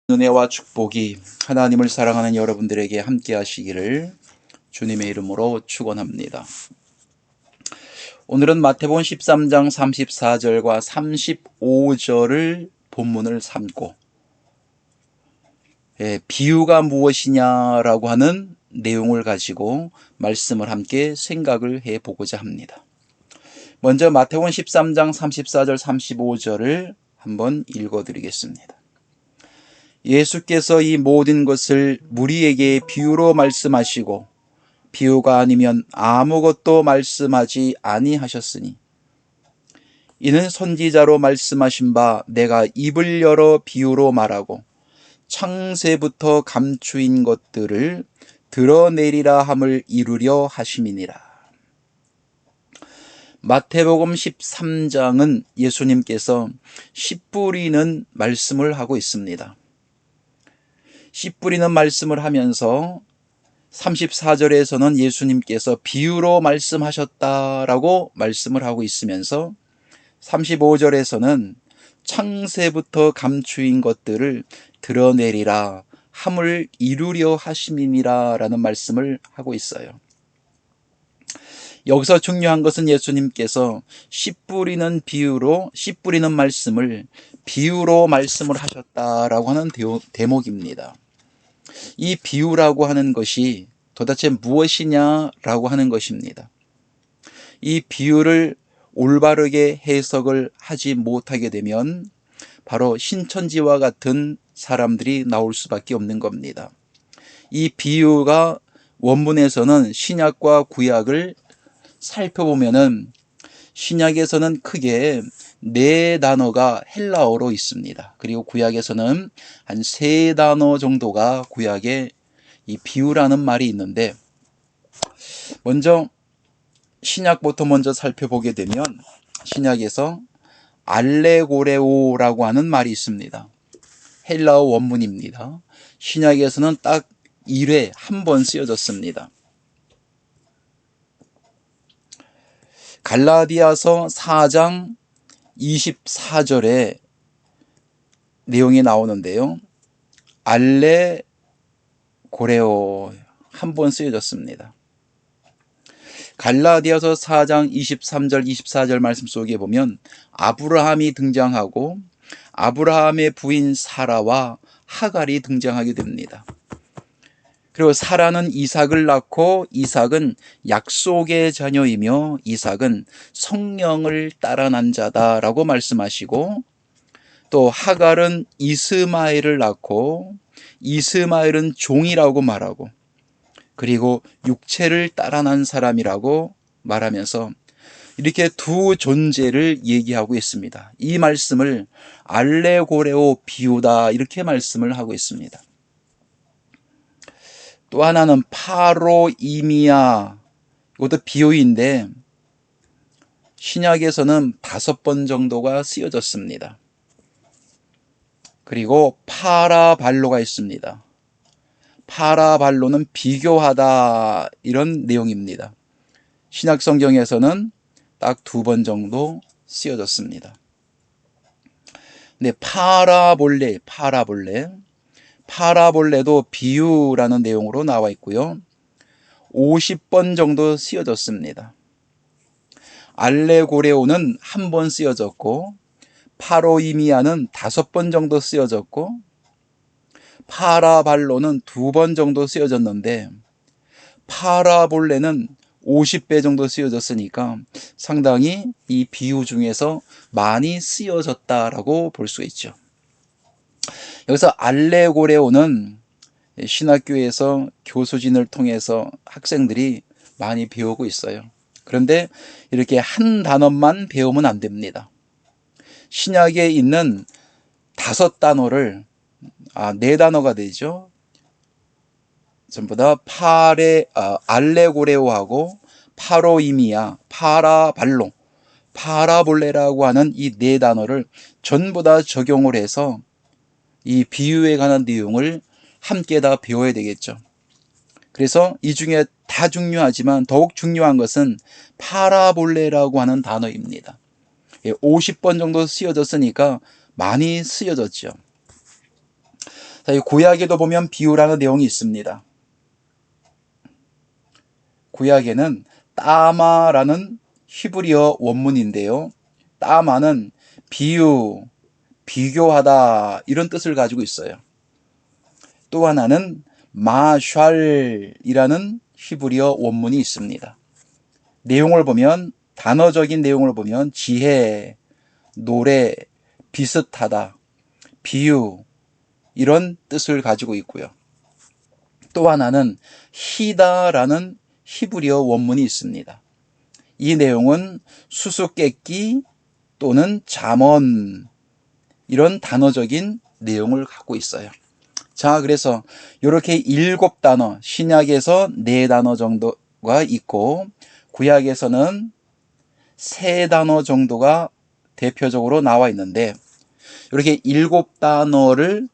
은혜와 축복이 하나님을 사랑하는 여러분들에게 함께 하시기를 주님의 이름으로 축원합니다. 오늘은 마태복음 13장 34절과 35절을 본문을 삼고 비유가 무엇이냐라고 하는 내용을 가지고 말씀을 함께 생각을 해보고자 합니다. 먼저 마태복음 13장 34절 35절을 한번 읽어드리겠습니다. 예수께서 이 모든 것을 무리에게 비유로 말씀하시고 비유가 아니면 아무것도 말씀하지 아니하셨으니 이는 선지자로 말씀하신 바 내가 입을 열어 비유로 말하고 창세부터 감추인 것들을 드러내리라 함을 이루려 하심이니라. 마태복음 13장은 예수님께서 씨 뿌리는 말씀을 하고 있습니다. 씨 뿌리는 말씀을 하면서 34절에서는 예수님께서 비유로 말씀하셨다라고 말씀을 하고 있으면서 35절에서는 창세부터 감추인 것들을 드러내리라 함을 이루려 하심이니라 라는 말씀을 하고 있어요. 여기서 중요한 것은 예수님께서 씨 뿌리는 말씀을 비유로 말씀을 하셨다라고 하는 대목입니다. 이 비유라고 하는 것이 도대체 무엇이냐라고 하는 것입니다. 이 비유를 올바르게 해석을 하지 못하게 되면 바로 신천지와 같은 사람들이 나올 수밖에 없는 겁니다. 이 비유가 원문에서는 신약과 구약을 살펴보면은 신약에서는 크게 4단어가 헬라어로 있습니다. 그리고 구약에서는 한 3단어 정도가 구약에 이 비유라는 말이 있는데, 먼저 신약부터 먼저 살펴보게 되면 신약에서 알레고레오라고 하는 말이 있습니다. 헬라어 원문입니다. 신약에서는 딱 1회 한 번 쓰여졌습니다. 갈라디아서 4장 24절에 내용이 나오는데요. 알레고레오 한 번 쓰여졌습니다. 갈라디아서 4장 23절 24절 말씀 속에 보면 아브라함이 등장하고 아브라함의 부인 사라와 하갈이 등장하게 됩니다. 그리고 사라는 이삭을 낳고 이삭은 약속의 자녀이며 이삭은 성령을 따라 난 자다라고 말씀하시고, 또 하갈은 이스마엘을 낳고 이스마엘은 종이라고 말하고, 그리고 육체를 따라 난 사람이라고 말하면서 이렇게 두 존재를 얘기하고 있습니다. 이 말씀을 알레고레오 비유다 이렇게 말씀을 하고 있습니다. 또 하나는 파로이미아, 이것도 비유인데 신약에서는 5번 정도가 쓰여졌습니다. 그리고 파라발로가 있습니다. 파라발로는 비교하다 이런 내용입니다. 신약 성경에서는 딱 2번 정도 쓰여졌습니다. 근데 파라볼레도 비유라는 내용으로 나와 있고요. 50번 정도 쓰여졌습니다. 알레고레오는 1번 쓰여졌고, 파로이미아는 5번 정도 쓰여졌고, 파라발로는 2번 정도 쓰여졌는데, 파라볼레는 50배 정도 쓰여졌으니까 상당히 이 비유 중에서 많이 쓰여졌다라고 볼 수 있죠. 여기서 알레고레오는 신학교에서 교수진을 통해서 학생들이 많이 배우고 있어요. 그런데 이렇게 한 단어만 배우면 안 됩니다. 신약에 있는 5단어를 4단어가 되죠. 전부 다 알레고레오하고 파로이미아, 파라발로, 파라볼레라고 하는 이 4단어를 전부 다 적용을 해서 이 비유에 관한 내용을 함께 다 배워야 되겠죠. 그래서 이 중에 다 중요하지만 더욱 중요한 것은 파라볼레라고 하는 단어입니다. 50번 정도 쓰여졌으니까 많이 쓰여졌죠. 자, 이 구약에도 보면 비유라는 내용이 있습니다. 구약에는 따마라는 히브리어 원문인데요. 따마는 비유, 비교하다 이런 뜻을 가지고 있어요. 또 하나는 마샬이라는 히브리어 원문이 있습니다. 내용을 보면, 단어적인 내용을 보면 지혜, 노래, 비슷하다, 비유 이런 뜻을 가지고 있고요. 또 하나는 히다라는 히브리어 원문이 있습니다. 이 내용은 수수께끼 또는 잠언 이런 단어적인 내용을 갖고 있어요. 자, 그래서 이렇게 7단어, 신약에서 4단어 정도가 있고 구약에서는 3단어 정도가 대표적으로 나와 있는데, 이렇게 7단어를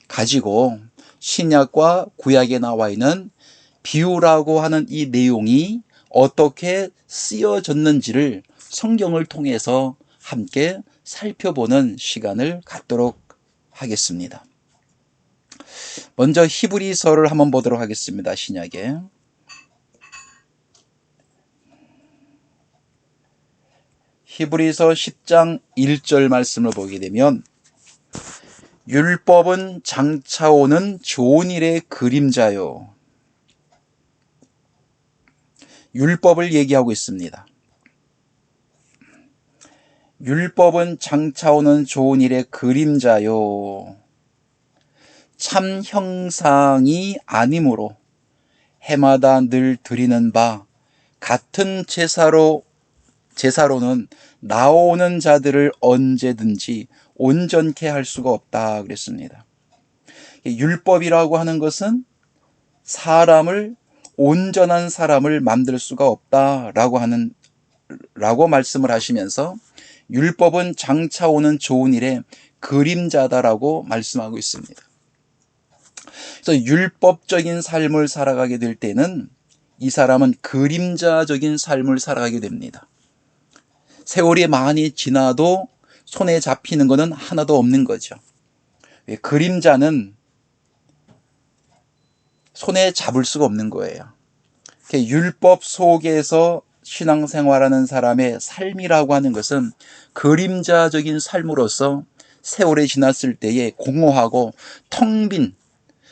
가지고 신약과 구약에 나와 있는 비유라고 하는 이 내용이 어떻게 쓰여졌는지를 성경을 통해서 함께 살펴보는 시간을 갖도록 하겠습니다. 먼저 히브리서를 한번 보도록 하겠습니다. 신약에 히브리서 10장 1절 말씀을 보게 되면, 율법은 장차 오는 좋은 일의 그림자요. 율법을 얘기하고 있습니다. 율법은 장차 오는 좋은 일의 그림자요. 참 형상이 아니므로 해마다 늘 드리는 바 같은 제사로는 나오는 자들을 언제든지 온전케 할 수가 없다 그랬습니다. 율법이라고 하는 것은 온전한 사람을 만들 수가 없다라고 말씀을 하시면서, 율법은 장차 오는 좋은 일의 그림자다라고 말씀하고 있습니다. 그래서 율법적인 삶을 살아가게 될 때는 이 사람은 그림자적인 삶을 살아가게 됩니다. 세월이 많이 지나도 손에 잡히는 것은 하나도 없는 거죠. 그림자는 손에 잡을 수가 없는 거예요. 율법 속에서 신앙생활하는 사람의 삶이라고 하는 것은 그림자적인 삶으로서 세월이 지났을 때에 공허하고 텅 빈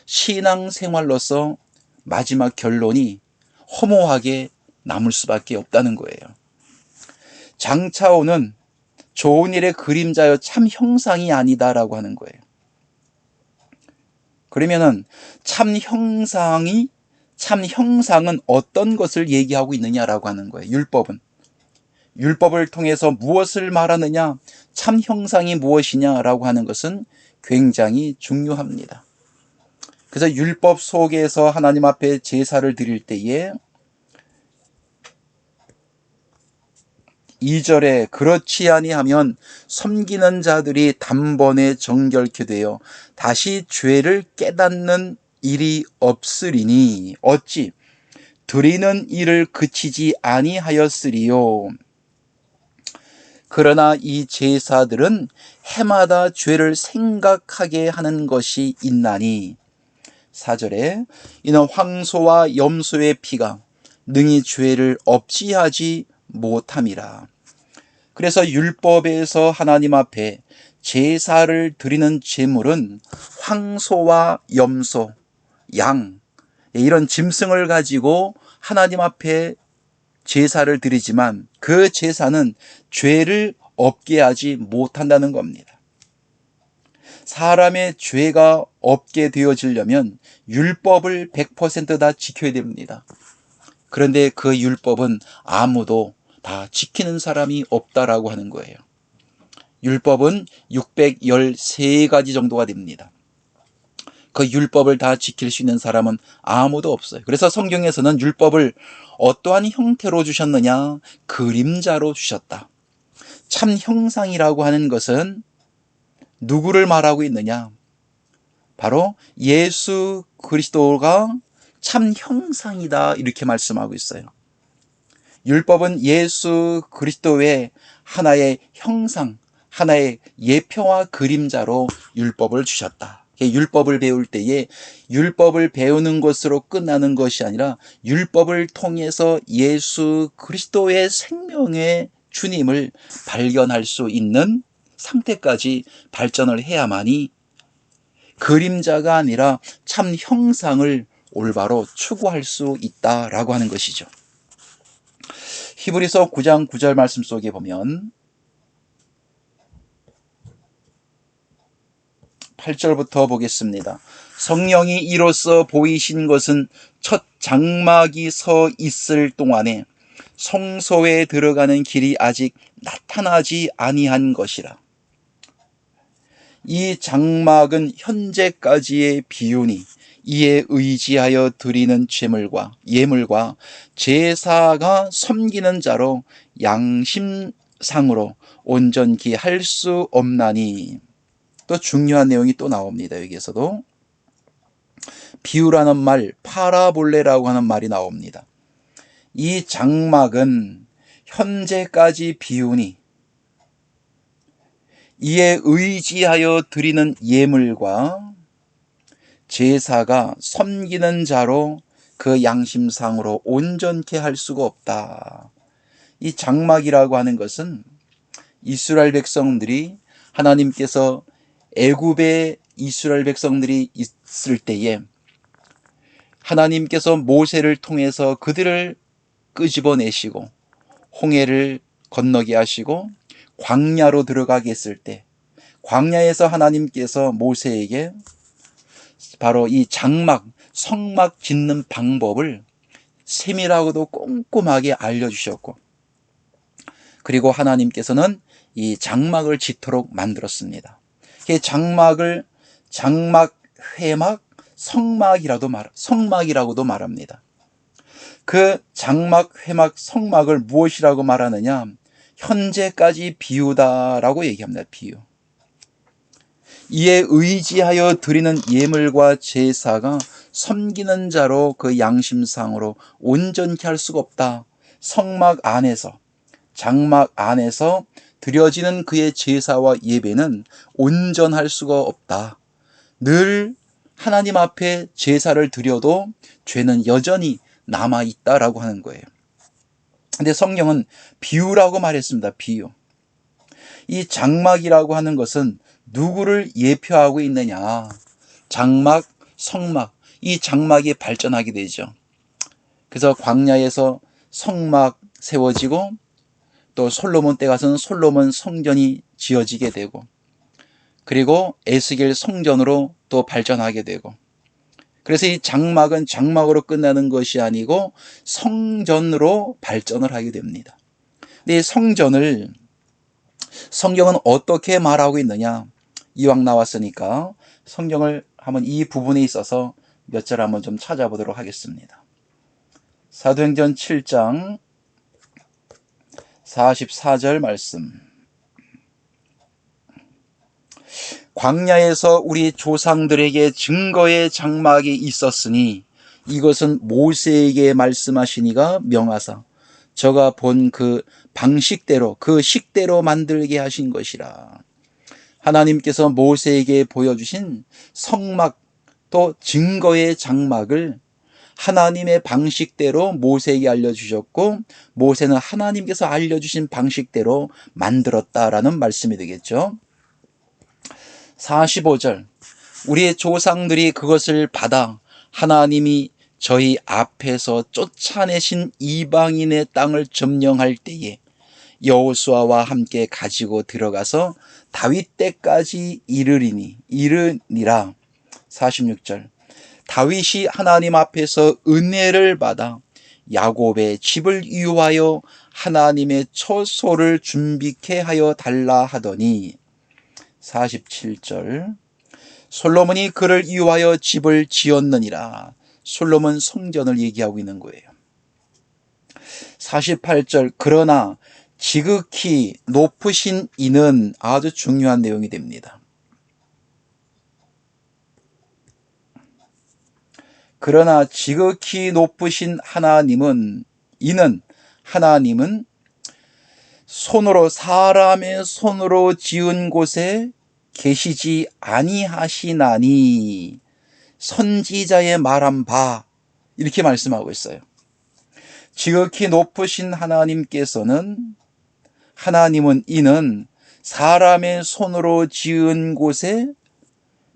신앙생활로서 마지막 결론이 허무하게 남을 수밖에 없다는 거예요. 장차 오는 좋은 일의 그림자여 참 형상이 아니다라고 하는 거예요. 그러면은 참 형상은 어떤 것을 얘기하고 있느냐라고 하는 거예요. 율법을 통해서 무엇을 말하느냐, 참 형상이 무엇이냐라고 하는 것은 굉장히 중요합니다. 그래서 율법 속에서 하나님 앞에 제사를 드릴 때에 2절에 그렇지 아니하면 섬기는 자들이 단번에 정결케 되어 다시 죄를 깨닫는 일이 없으리니 어찌 드리는 일을 그치지 아니하였으리요. 그러나 이 제사들은 해마다 죄를 생각하게 하는 것이 있나니, 4절에 이는 황소와 염소의 피가 능히 죄를 없이하지 못함이라. 그래서 율법에서 하나님 앞에 제사를 드리는 제물은 황소와 염소, 양 이런 짐승을 가지고 하나님 앞에 제사를 드리지만 그 제사는 죄를 없게 하지 못한다는 겁니다. 사람의 죄가 없게 되어지려면 율법을 100% 다 지켜야 됩니다. 그런데 그 율법은 아무도 다 지키는 사람이 없다라고 하는 거예요. 율법은 613가지 정도가 됩니다. 그 율법을 다 지킬 수 있는 사람은 아무도 없어요. 그래서 성경에서는 율법을 어떠한 형태로 주셨느냐? 그림자로 주셨다. 참 형상이라고 하는 것은 누구를 말하고 있느냐? 바로 예수 그리스도가 참 형상이다 이렇게 말씀하고 있어요. 율법은 예수 그리스도의 하나의 형상, 하나의 예표와 그림자로 율법을 주셨다. 율법을 배울 때에 율법을 배우는 것으로 끝나는 것이 아니라 율법을 통해서 예수 그리스도의 생명의 주님을 발견할 수 있는 상태까지 발전을 해야만이 그림자가 아니라 참 형상을 올바로 추구할 수 있다라고 하는 것이죠. 히브리서 9장 9절 말씀 속에 보면 8절부터 보겠습니다. 성령이 이로써 보이신 것은 첫 장막이 서 있을 동안에 성소에 들어가는 길이 아직 나타나지 아니한 것이라. 이 장막은 현재까지의 비유니 이에 의지하여 드리는 예물과 제사가 섬기는 자로 양심상으로 온전히 할 수 없나니. 또 중요한 내용이 또 나옵니다. 여기에서도 비유라는 말, 파라볼레라고 하는 말이 나옵니다. 이 장막은 현재까지 비유니 이에 의지하여 드리는 예물과 제사가 섬기는 자로 그 양심상으로 온전케 할 수가 없다. 이 장막이라고 하는 것은 이스라엘 백성들이 하나님께서 애굽에 이스라엘 백성들이 있을 때에 하나님께서 모세를 통해서 그들을 끄집어내시고 홍해를 건너게 하시고 광야로 들어가게 했을 때 광야에서 하나님께서 모세에게 바로 이 장막, 성막 짓는 방법을 세밀하고도 꼼꼼하게 알려주셨고, 그리고 하나님께서는 이 장막을 짓도록 만들었습니다. 장막을 장막, 회막, 성막이라고도 말합니다. 그 장막, 회막, 성막을 무엇이라고 말하느냐? 현재까지 비유다라고 얘기합니다. 비유. 이에 의지하여 드리는 예물과 제사가 섬기는 자로 그 양심상으로 온전히 할 수가 없다. 성막 안에서, 장막 안에서 드려지는 그의 제사와 예배는 온전할 수가 없다. 늘 하나님 앞에 제사를 드려도 죄는 여전히 남아있다라고 하는 거예요. 근데 성경은 비유라고 말했습니다. 비유. 이 장막이라고 하는 것은 누구를 예표하고 있느냐? 장막, 성막, 이 장막이 발전하게 되죠. 그래서 광야에서 성막 세워지고 또 솔로몬 때 가서는 솔로몬 성전이 지어지게 되고, 그리고 에스겔 성전으로 또 발전하게 되고, 그래서 이 장막은 장막으로 끝나는 것이 아니고 성전으로 발전을 하게 됩니다. 근데 이 성전을 성경은 어떻게 말하고 있느냐? 이왕 나왔으니까 성경을 한번 이 부분에 있어서 몇 절 한번 좀 찾아보도록 하겠습니다. 사도행전 7장 44절 말씀. 광야에서 우리 조상들에게 증거의 장막이 있었으니 이것은 모세에게 말씀하시니가 명하사 저가 본 그 방식대로 그 식대로 만들게 하신 것이라. 하나님께서 모세에게 보여주신 성막 또 증거의 장막을 하나님의 방식대로 모세에게 알려주셨고, 모세는 하나님께서 알려주신 방식대로 만들었다라는 말씀이 되겠죠. 45절. 우리의 조상들이 그것을 받아 하나님이 저희 앞에서 쫓아내신 이방인의 땅을 점령할 때에 여호수아와 함께 가지고 들어가서 다윗 때까지 이르니라. 46절. 다윗이 하나님 앞에서 은혜를 받아 야곱의 집을 위하여 하나님의 처소를 준비케 하여 달라 하더니. 47절. 솔로몬이 그를 위하여 집을 지었느니라. 솔로몬 성전을 얘기하고 있는 거예요. 48절. 그러나 지극히 높으신 이는, 아주 중요한 내용이 됩니다. 그러나 지극히 높으신 하나님은, 하나님은 사람의 손으로 지은 곳에 계시지 아니하시나니 선지자의 말한 바, 이렇게 말씀하고 있어요. 지극히 높으신 하나님께서는, 하나님은 이는 사람의 손으로 지은 곳에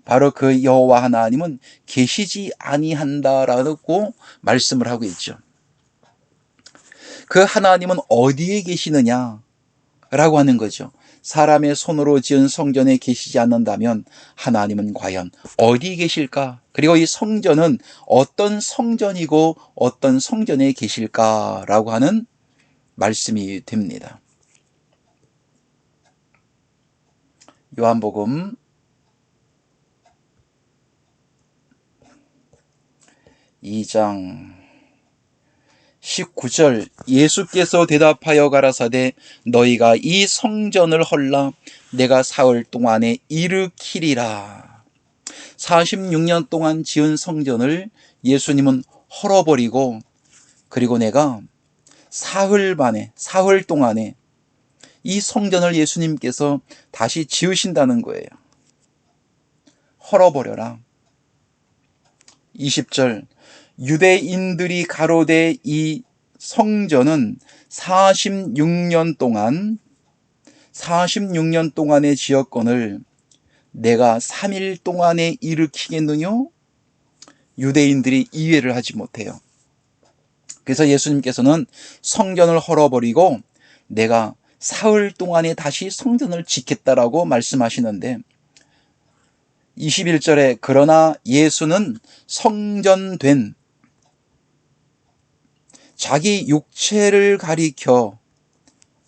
바로 그 여호와 하나님은 계시지 아니한다라고 말씀을 하고 있죠. 그 하나님은 어디에 계시느냐라고 하는 거죠. 사람의 손으로 지은 성전에 계시지 않는다면 하나님은 과연 어디 계실까? 그리고 이 성전은 어떤 성전이고 어떤 성전에 계실까라고 하는 말씀이 됩니다. 요한복음 2장 19절, 예수께서 대답하여 가라사대 너희가 이 성전을 헐라 내가 사흘 동안에 일으키리라. 46년 동안 지은 성전을 예수님은 헐어버리고, 그리고 내가 사흘 동안에 이 성전을 예수님께서 다시 지으신다는 거예요. 헐어버려라. 20절, 유대인들이 가로되 이 성전은 46년 동안의 지역건을 내가 3일 동안에 일으키겠느뇨? 유대인들이 이해를 하지 못해요. 그래서 예수님께서는 성전을 헐어버리고 내가 사흘 동안에 다시 성전을 짓겠다라고 말씀하시는데, 21절에 그러나 예수는 성전된 자기 육체를 가리켜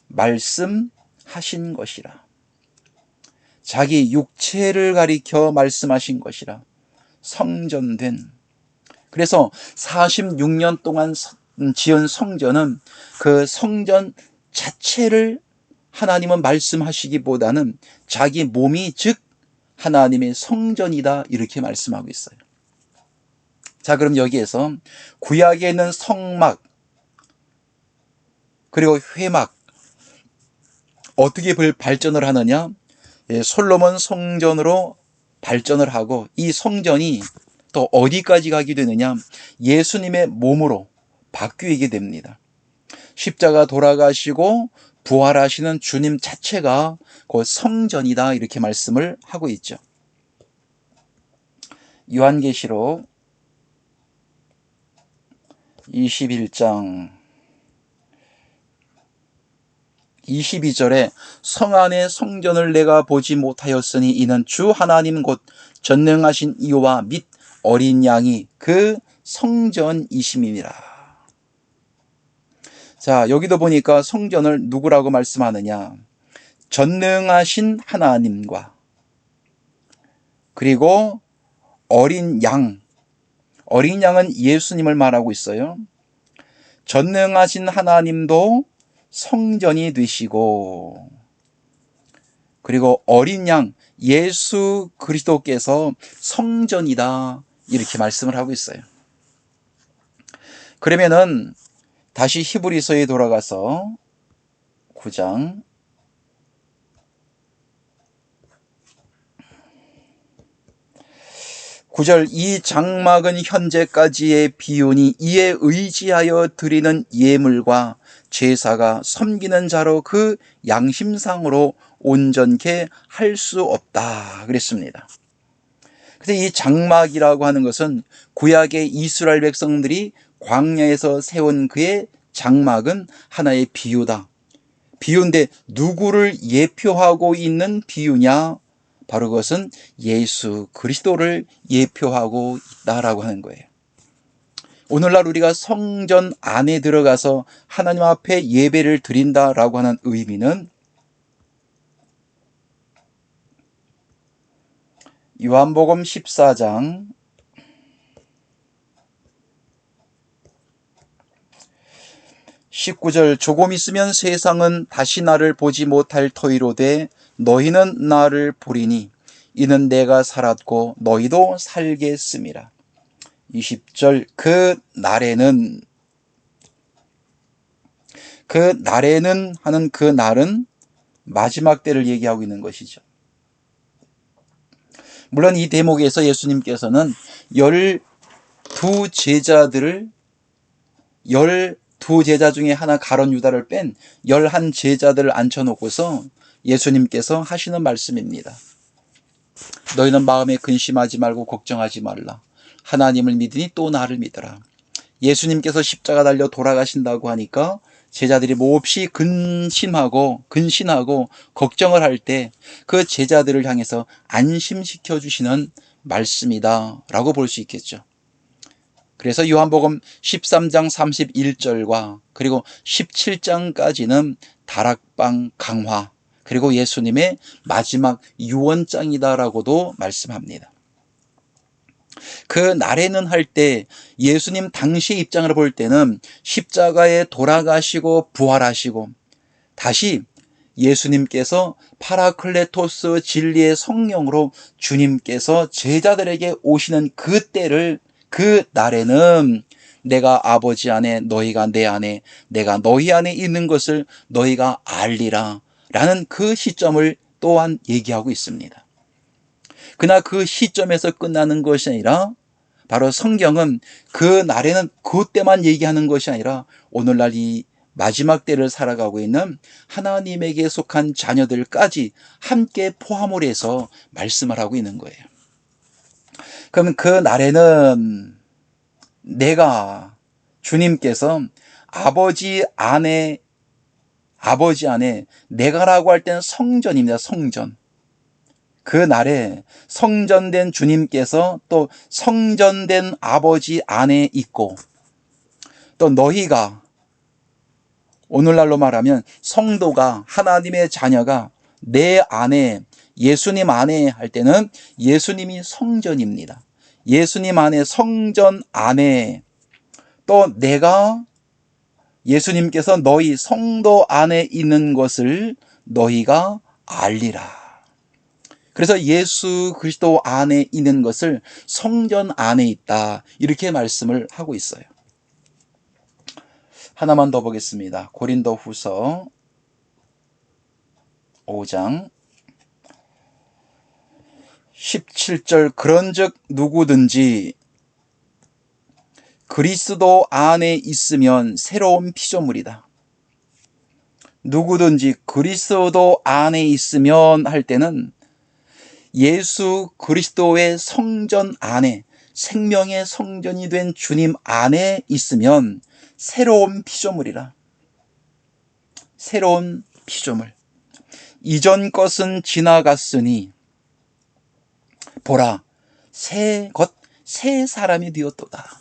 말씀하신 것이라. 자기 육체를 가리켜 말씀하신 것이라. 성전된. 그래서 46년 동안 지은 성전은 그 성전 자체를 하나님은 말씀하시기보다는 자기 몸이 즉 하나님의 성전이다, 이렇게 말씀하고 있어요. 자, 그럼 여기에서 구약에 있는 성막 그리고 회막 어떻게 발전을 하느냐? 솔로몬 성전으로 발전을 하고, 이 성전이 또 어디까지 가게 되느냐? 예수님의 몸으로 바뀌게 됩니다. 십자가 돌아가시고 부활하시는 주님 자체가 그 성전이다, 이렇게 말씀을 하고 있죠. 요한계시록 21장 22절에 성 안의 성전을 내가 보지 못하였으니 이는 주 하나님 곧 전능하신 이와 및 어린 양이 그 성전이심이니라. 자, 여기도 보니까 성전을 누구라고 말씀하느냐? 전능하신 하나님과 그리고 어린 양은 예수님을 말하고 있어요. 전능하신 하나님도 성전이 되시고, 그리고 어린 양 예수 그리스도께서 성전이다, 이렇게 말씀을 하고 있어요. 그러면은 다시 히브리서에 돌아가서 9장 9절, 이 장막은 현재까지의 비유니 이에 의지하여 드리는 예물과 제사가 섬기는 자로 그 양심상으로 온전케 할 수 없다 그랬습니다. 그래서 이 장막이라고 하는 것은 구약의 이스라엘 백성들이 광야에서 세운 그의 장막은 하나의 비유다. 비유인데 누구를 예표하고 있는 비유냐? 바로 그것은 예수 그리스도를 예표하고 있다라고 하는 거예요. 오늘날 우리가 성전 안에 들어가서 하나님 앞에 예배를 드린다라고 하는 의미는 요한복음 14장 19절, 조금 있으면 세상은 다시 나를 보지 못할 터이로되 너희는 나를 보리니 이는 내가 살았고 너희도 살겠음이라. 20절, 그 날에는 하는 그 날은 마지막 때를 얘기하고 있는 것이죠. 물론 이 대목에서 예수님께서는 12제자들을 12제자 중에 하나 가룟 유다를 뺀 11제자들을 앉혀놓고서 예수님께서 하시는 말씀입니다. 너희는 마음에 근심하지 말고 걱정하지 말라. 하나님을 믿으니 또 나를 믿어라. 예수님께서 십자가 달려 돌아가신다고 하니까 제자들이 몹시 근신하고 걱정을 할 때 그 제자들을 향해서 안심시켜 주시는 말씀이다 라고 볼 수 있겠죠. 그래서 요한복음 13장 31절과 그리고 17장까지는 다락방 강화, 그리고 예수님의 마지막 유언장이다라고도 말씀합니다. 그 날에는 할 때 예수님 당시의 입장을 볼 때는 십자가에 돌아가시고 부활하시고 다시 예수님께서 파라클레토스 진리의 성령으로 주님께서 제자들에게 오시는 그 날에는 내가 아버지 안에 너희가 내 안에 내가 너희 안에 있는 것을 너희가 알리라 라는 그 시점을 또한 얘기하고 있습니다. 그러나 그 시점에서 끝나는 것이 아니라 바로 성경은 그 날에는 그때만 얘기하는 것이 아니라 오늘날 이 마지막 때를 살아가고 있는 하나님에게 속한 자녀들까지 함께 포함을 해서 말씀을 하고 있는 거예요. 그러면 그 날에는 주님께서 아버지 안에 내가라고 할 때는 성전입니다. 성전. 그 날에 성전된 주님께서 또 성전된 아버지 안에 있고, 또 너희가 오늘날로 말하면 성도가, 하나님의 자녀가 내 안에, 예수님 안에 할 때는 예수님이 성전입니다. 예수님 안에, 성전 안에, 또 예수님께서 너희 성도 안에 있는 것을 너희가 알리라. 그래서 예수 그리스도 안에 있는 것을 성전 안에 있다, 이렇게 말씀을 하고 있어요. 하나만 더 보겠습니다. 고린도후서 5장 17절, 그런즉 누구든지 그리스도 안에 있으면 새로운 피조물이다. 누구든지 그리스도 안에 있으면 할 때는 예수 그리스도의 성전 안에, 생명의 성전이 된 주님 안에 있으면 새로운 피조물이라. 새로운 피조물. 이전 것은 지나갔으니 보라, 새 사람이 되었도다.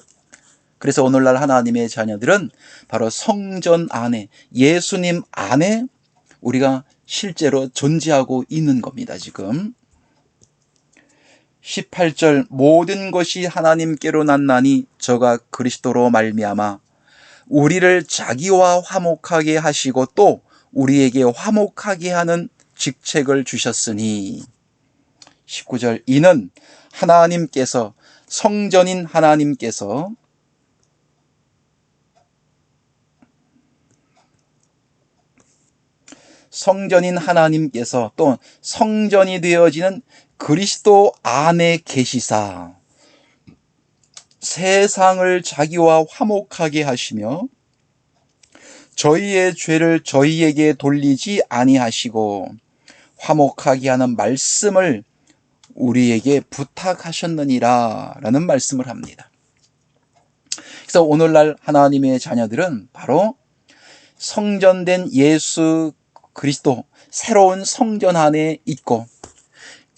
그래서 오늘날 하나님의 자녀들은 바로 성전 안에, 예수님 안에 우리가 실제로 존재하고 있는 겁니다. 지금 18절, 모든 것이 하나님께로 났나니 저가 그리스도로 말미암아 우리를 자기와 화목하게 하시고 또 우리에게 화목하게 하는 직책을 주셨으니. 19절, 이는 하나님께서, 성전인 하나님께서 또 성전이 되어지는 그리스도 안에 계시사 세상을 자기와 화목하게 하시며 저희의 죄를 저희에게 돌리지 아니하시고 화목하게 하는 말씀을 우리에게 부탁하셨느니라 라는 말씀을 합니다. 그래서 오늘날 하나님의 자녀들은 바로 성전된 예수 그리스도, 새로운 성전 안에 있고,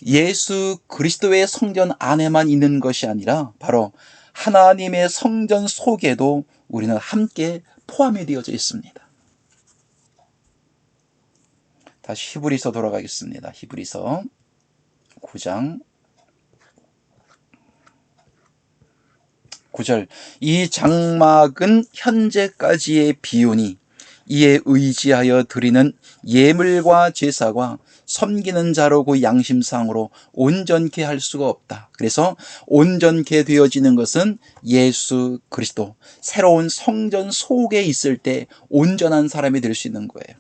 예수 그리스도의 성전 안에만 있는 것이 아니라 바로 하나님의 성전 속에도 우리는 함께 포함이 되어져 있습니다. 다시 히브리서 돌아가겠습니다. 히브리서 9장 9절, 이 장막은 현재까지의 비유니 이에 의지하여 드리는 예물과 제사가 섬기는 자로고 양심상으로 온전케 할 수가 없다. 그래서 온전케 되어지는 것은 예수 그리스도, 새로운 성전 속에 있을 때 온전한 사람이 될 수 있는 거예요.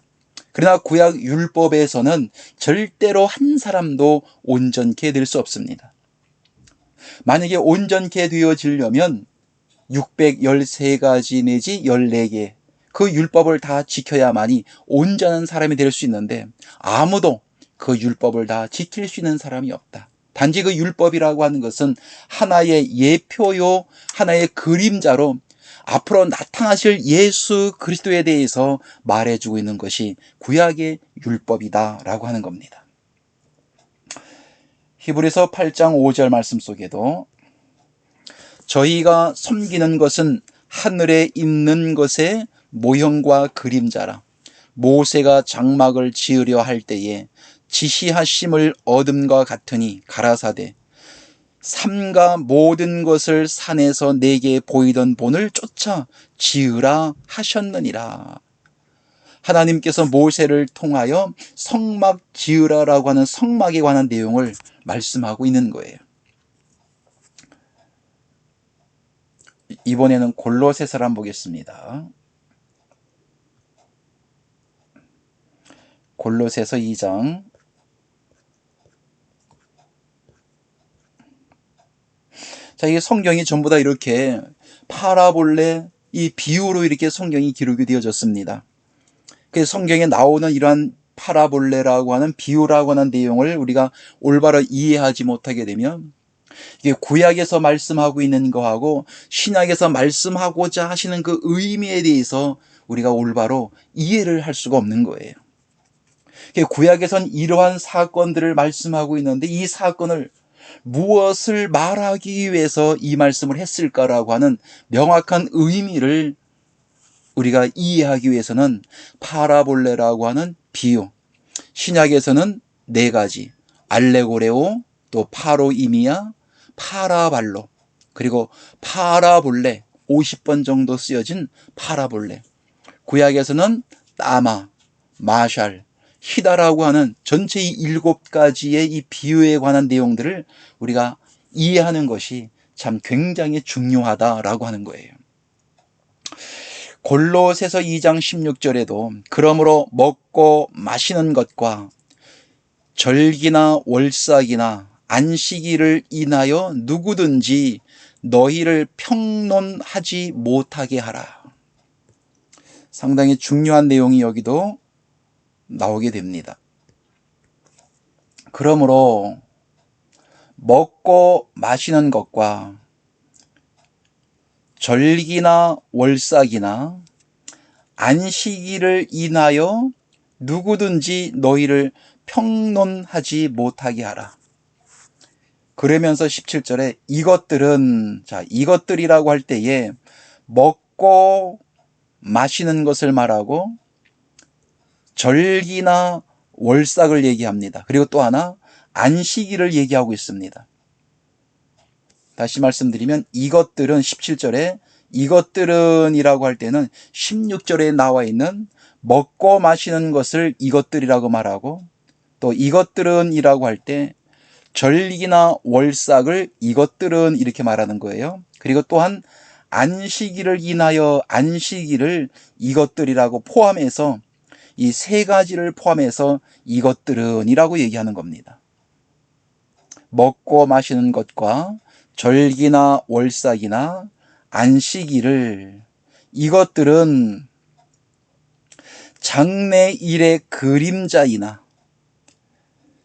그러나 구약 율법에서는 절대로 한 사람도 온전케 될 수 없습니다. 만약에 온전케 되어지려면 613가지 내지 14개 그 율법을 다 지켜야만이 온전한 사람이 될 수 있는데 아무도 그 율법을 다 지킬 수 있는 사람이 없다. 단지 그 율법이라고 하는 것은 하나의 예표요, 하나의 그림자로 앞으로 나타나실 예수 그리스도에 대해서 말해주고 있는 것이 구약의 율법이다라고 하는 겁니다. 히브리서 8장 5절 말씀 속에도 저희가 섬기는 것은 하늘에 있는 것의 모형과 그림자라. 모세가 장막을 지으려 할 때에 지시하심을 얻음과 같으니 가라사대 삼가 모든 것을 산에서 내게 보이던 본을 쫓아 지으라 하셨느니라. 하나님께서 모세를 통하여 성막 지으라라고 하는 성막에 관한 내용을 말씀하고 있는 거예요. 이번에는 골로새서를 한번 보겠습니다. 골로새서 2장. 자, 이게 성경이 전부 다 이렇게 파라볼레 이 비유로 이렇게 성경이 기록이 되어졌습니다. 그래서 성경에 나오는 이러한 파라볼레라고 하는 비유라고 하는 내용을 우리가 올바로 이해하지 못하게 되면 이게 구약에서 말씀하고 있는 거하고 신약에서 말씀하고자 하시는 그 의미에 대해서 우리가 올바로 이해를 할 수가 없는 거예요. 구약에선 이러한 사건들을 말씀하고 있는데 이 사건을 무엇을 말하기 위해서 이 말씀을 했을까라고 하는 명확한 의미를 우리가 이해하기 위해서는 파라볼레라고 하는 비유, 신약에서는 4가지 알레고레오, 또 파로이미아, 파라발로, 그리고 파라볼레 50번 정도 쓰여진 파라볼레, 구약에서는 따마, 마샬, 히다라고 하는 전체 이 7가지의 이 비유에 관한 내용들을 우리가 이해하는 것이 참 굉장히 중요하다라고 하는 거예요. 골로새서 2장 16절에도 그러므로 먹고 마시는 것과 절기나 월삭이나 안식일을 인하여 누구든지 너희를 평론하지 못하게 하라. 상당히 중요한 내용이 여기도 나오게 됩니다. 그러므로 먹고 마시는 것과 절기나 월삭이나 안식일을 인하여 누구든지 너희를 평론하지 못하게 하라. 그러면서 17절에 이것들은, 자, 이것들이라고 할 때에 먹고 마시는 것을 말하고 절기나 월삭을 얘기합니다. 그리고 또 하나 안식일을 얘기하고 있습니다. 다시 말씀드리면 이것들은 17절에 이것들은 이라고 할 때는 16절에 나와 있는 먹고 마시는 것을 이것들이라고 말하고 또 이것들은 이라고 할 때 절기나 월삭을 이것들은 이렇게 말하는 거예요. 그리고 또한 안식일을 인하여 안식일을 이것들이라고 포함해서 이 3가지를 포함해서 이것들은 이라고 얘기하는 겁니다. 먹고 마시는 것과 절기나 월삭이나 안식일을 이것들은 장래일의 그림자이나,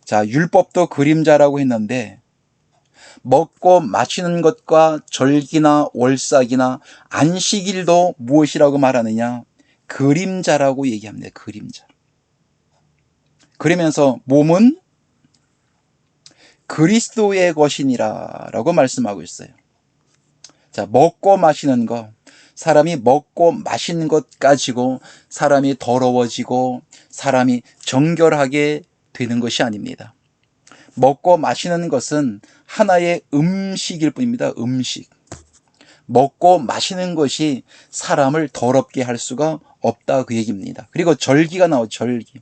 자, 율법도 그림자라고 했는데 먹고 마시는 것과 절기나 월삭이나 안식일도 무엇이라고 말하느냐? 그림자라고 얘기합니다. 그림자. 그러면서 몸은 그리스도의 것이니라 라고 말씀하고 있어요. 자, 먹고 마시는 것, 사람이 먹고 마시는 것 가지고 사람이 더러워지고 사람이 정결하게 되는 것이 아닙니다. 먹고 마시는 것은 하나의 음식일 뿐입니다. 음식. 먹고 마시는 것이 사람을 더럽게 할 수가 없다 그 얘기입니다. 그리고 절기가 나오죠. 절기.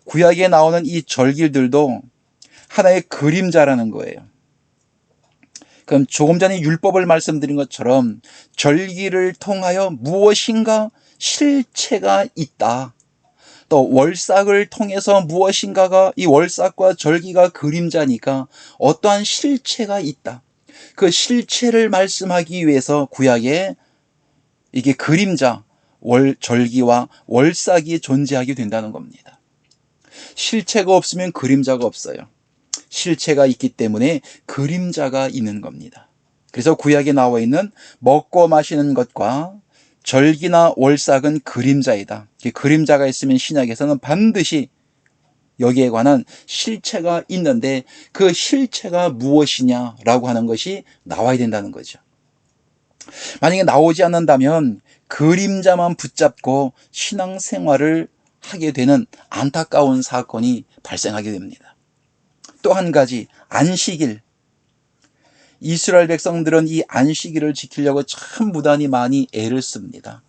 구약에 나오는 이 절기들도 하나의 그림자라는 거예요. 그럼 조금 전에 율법을 말씀드린 것처럼 절기를 통하여 무엇인가 실체가 있다. 또 월삭을 통해서 무엇인가가, 이 월삭과 절기가 그림자니까 어떠한 실체가 있다. 그 실체를 말씀하기 위해서 구약에 이게 그림자, 절기와 월삭이 존재하게 된다는 겁니다. 실체가 없으면 그림자가 없어요. 실체가 있기 때문에 그림자가 있는 겁니다. 그래서 구약에 나와 있는 먹고 마시는 것과 절기나 월삭은 그림자이다. 그림자가 있으면 신약에서는 반드시 여기에 관한 실체가 있는데 그 실체가 무엇이냐라고 하는 것이 나와야 된다는 거죠. 만약에 나오지 않는다면 그림자만 붙잡고 신앙생활을 하게 되는 안타까운 사건이 발생하게 됩니다. 또 한 가지, 안식일. 이스라엘 백성들은 이 안식일을 지키려고 참 무단히 많이 애를 씁니다.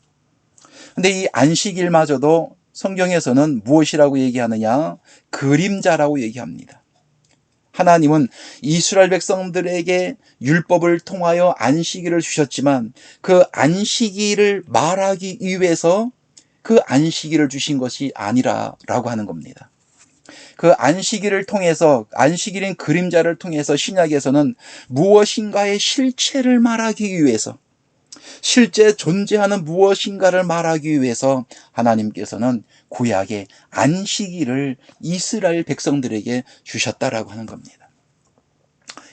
근데 이 안식일마저도 성경에서는 무엇이라고 얘기하느냐? 그림자라고 얘기합니다. 하나님은 이스라엘 백성들에게 율법을 통하여 안식일을 주셨지만 그 안식일을 말하기 위해서 그 안식일을 주신 것이 아니라라고 하는 겁니다. 그 안식일을 통해서, 안식일인 그림자를 통해서 신약에서는 무엇인가의 실체를 말하기 위해서, 실제 존재하는 무엇인가를 말하기 위해서 하나님께서는 구약의 안식일을 이스라엘 백성들에게 주셨다라고 하는 겁니다.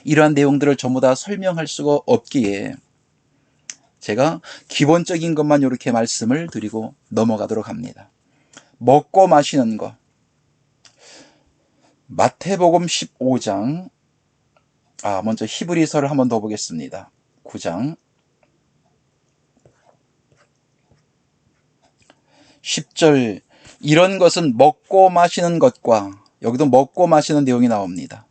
이러한 내용들을 전부 다 설명할 수가 없기에 제가 기본적인 것만 이렇게 말씀을 드리고 넘어가도록 합니다. 먹고 마시는 것. 마태복음 15장, 먼저 히브리서를 한번 더 보겠습니다. 9장 10절, 이런 것은 먹고 마시는 것과, 여기도 먹고 마시는 내용이 나옵니다.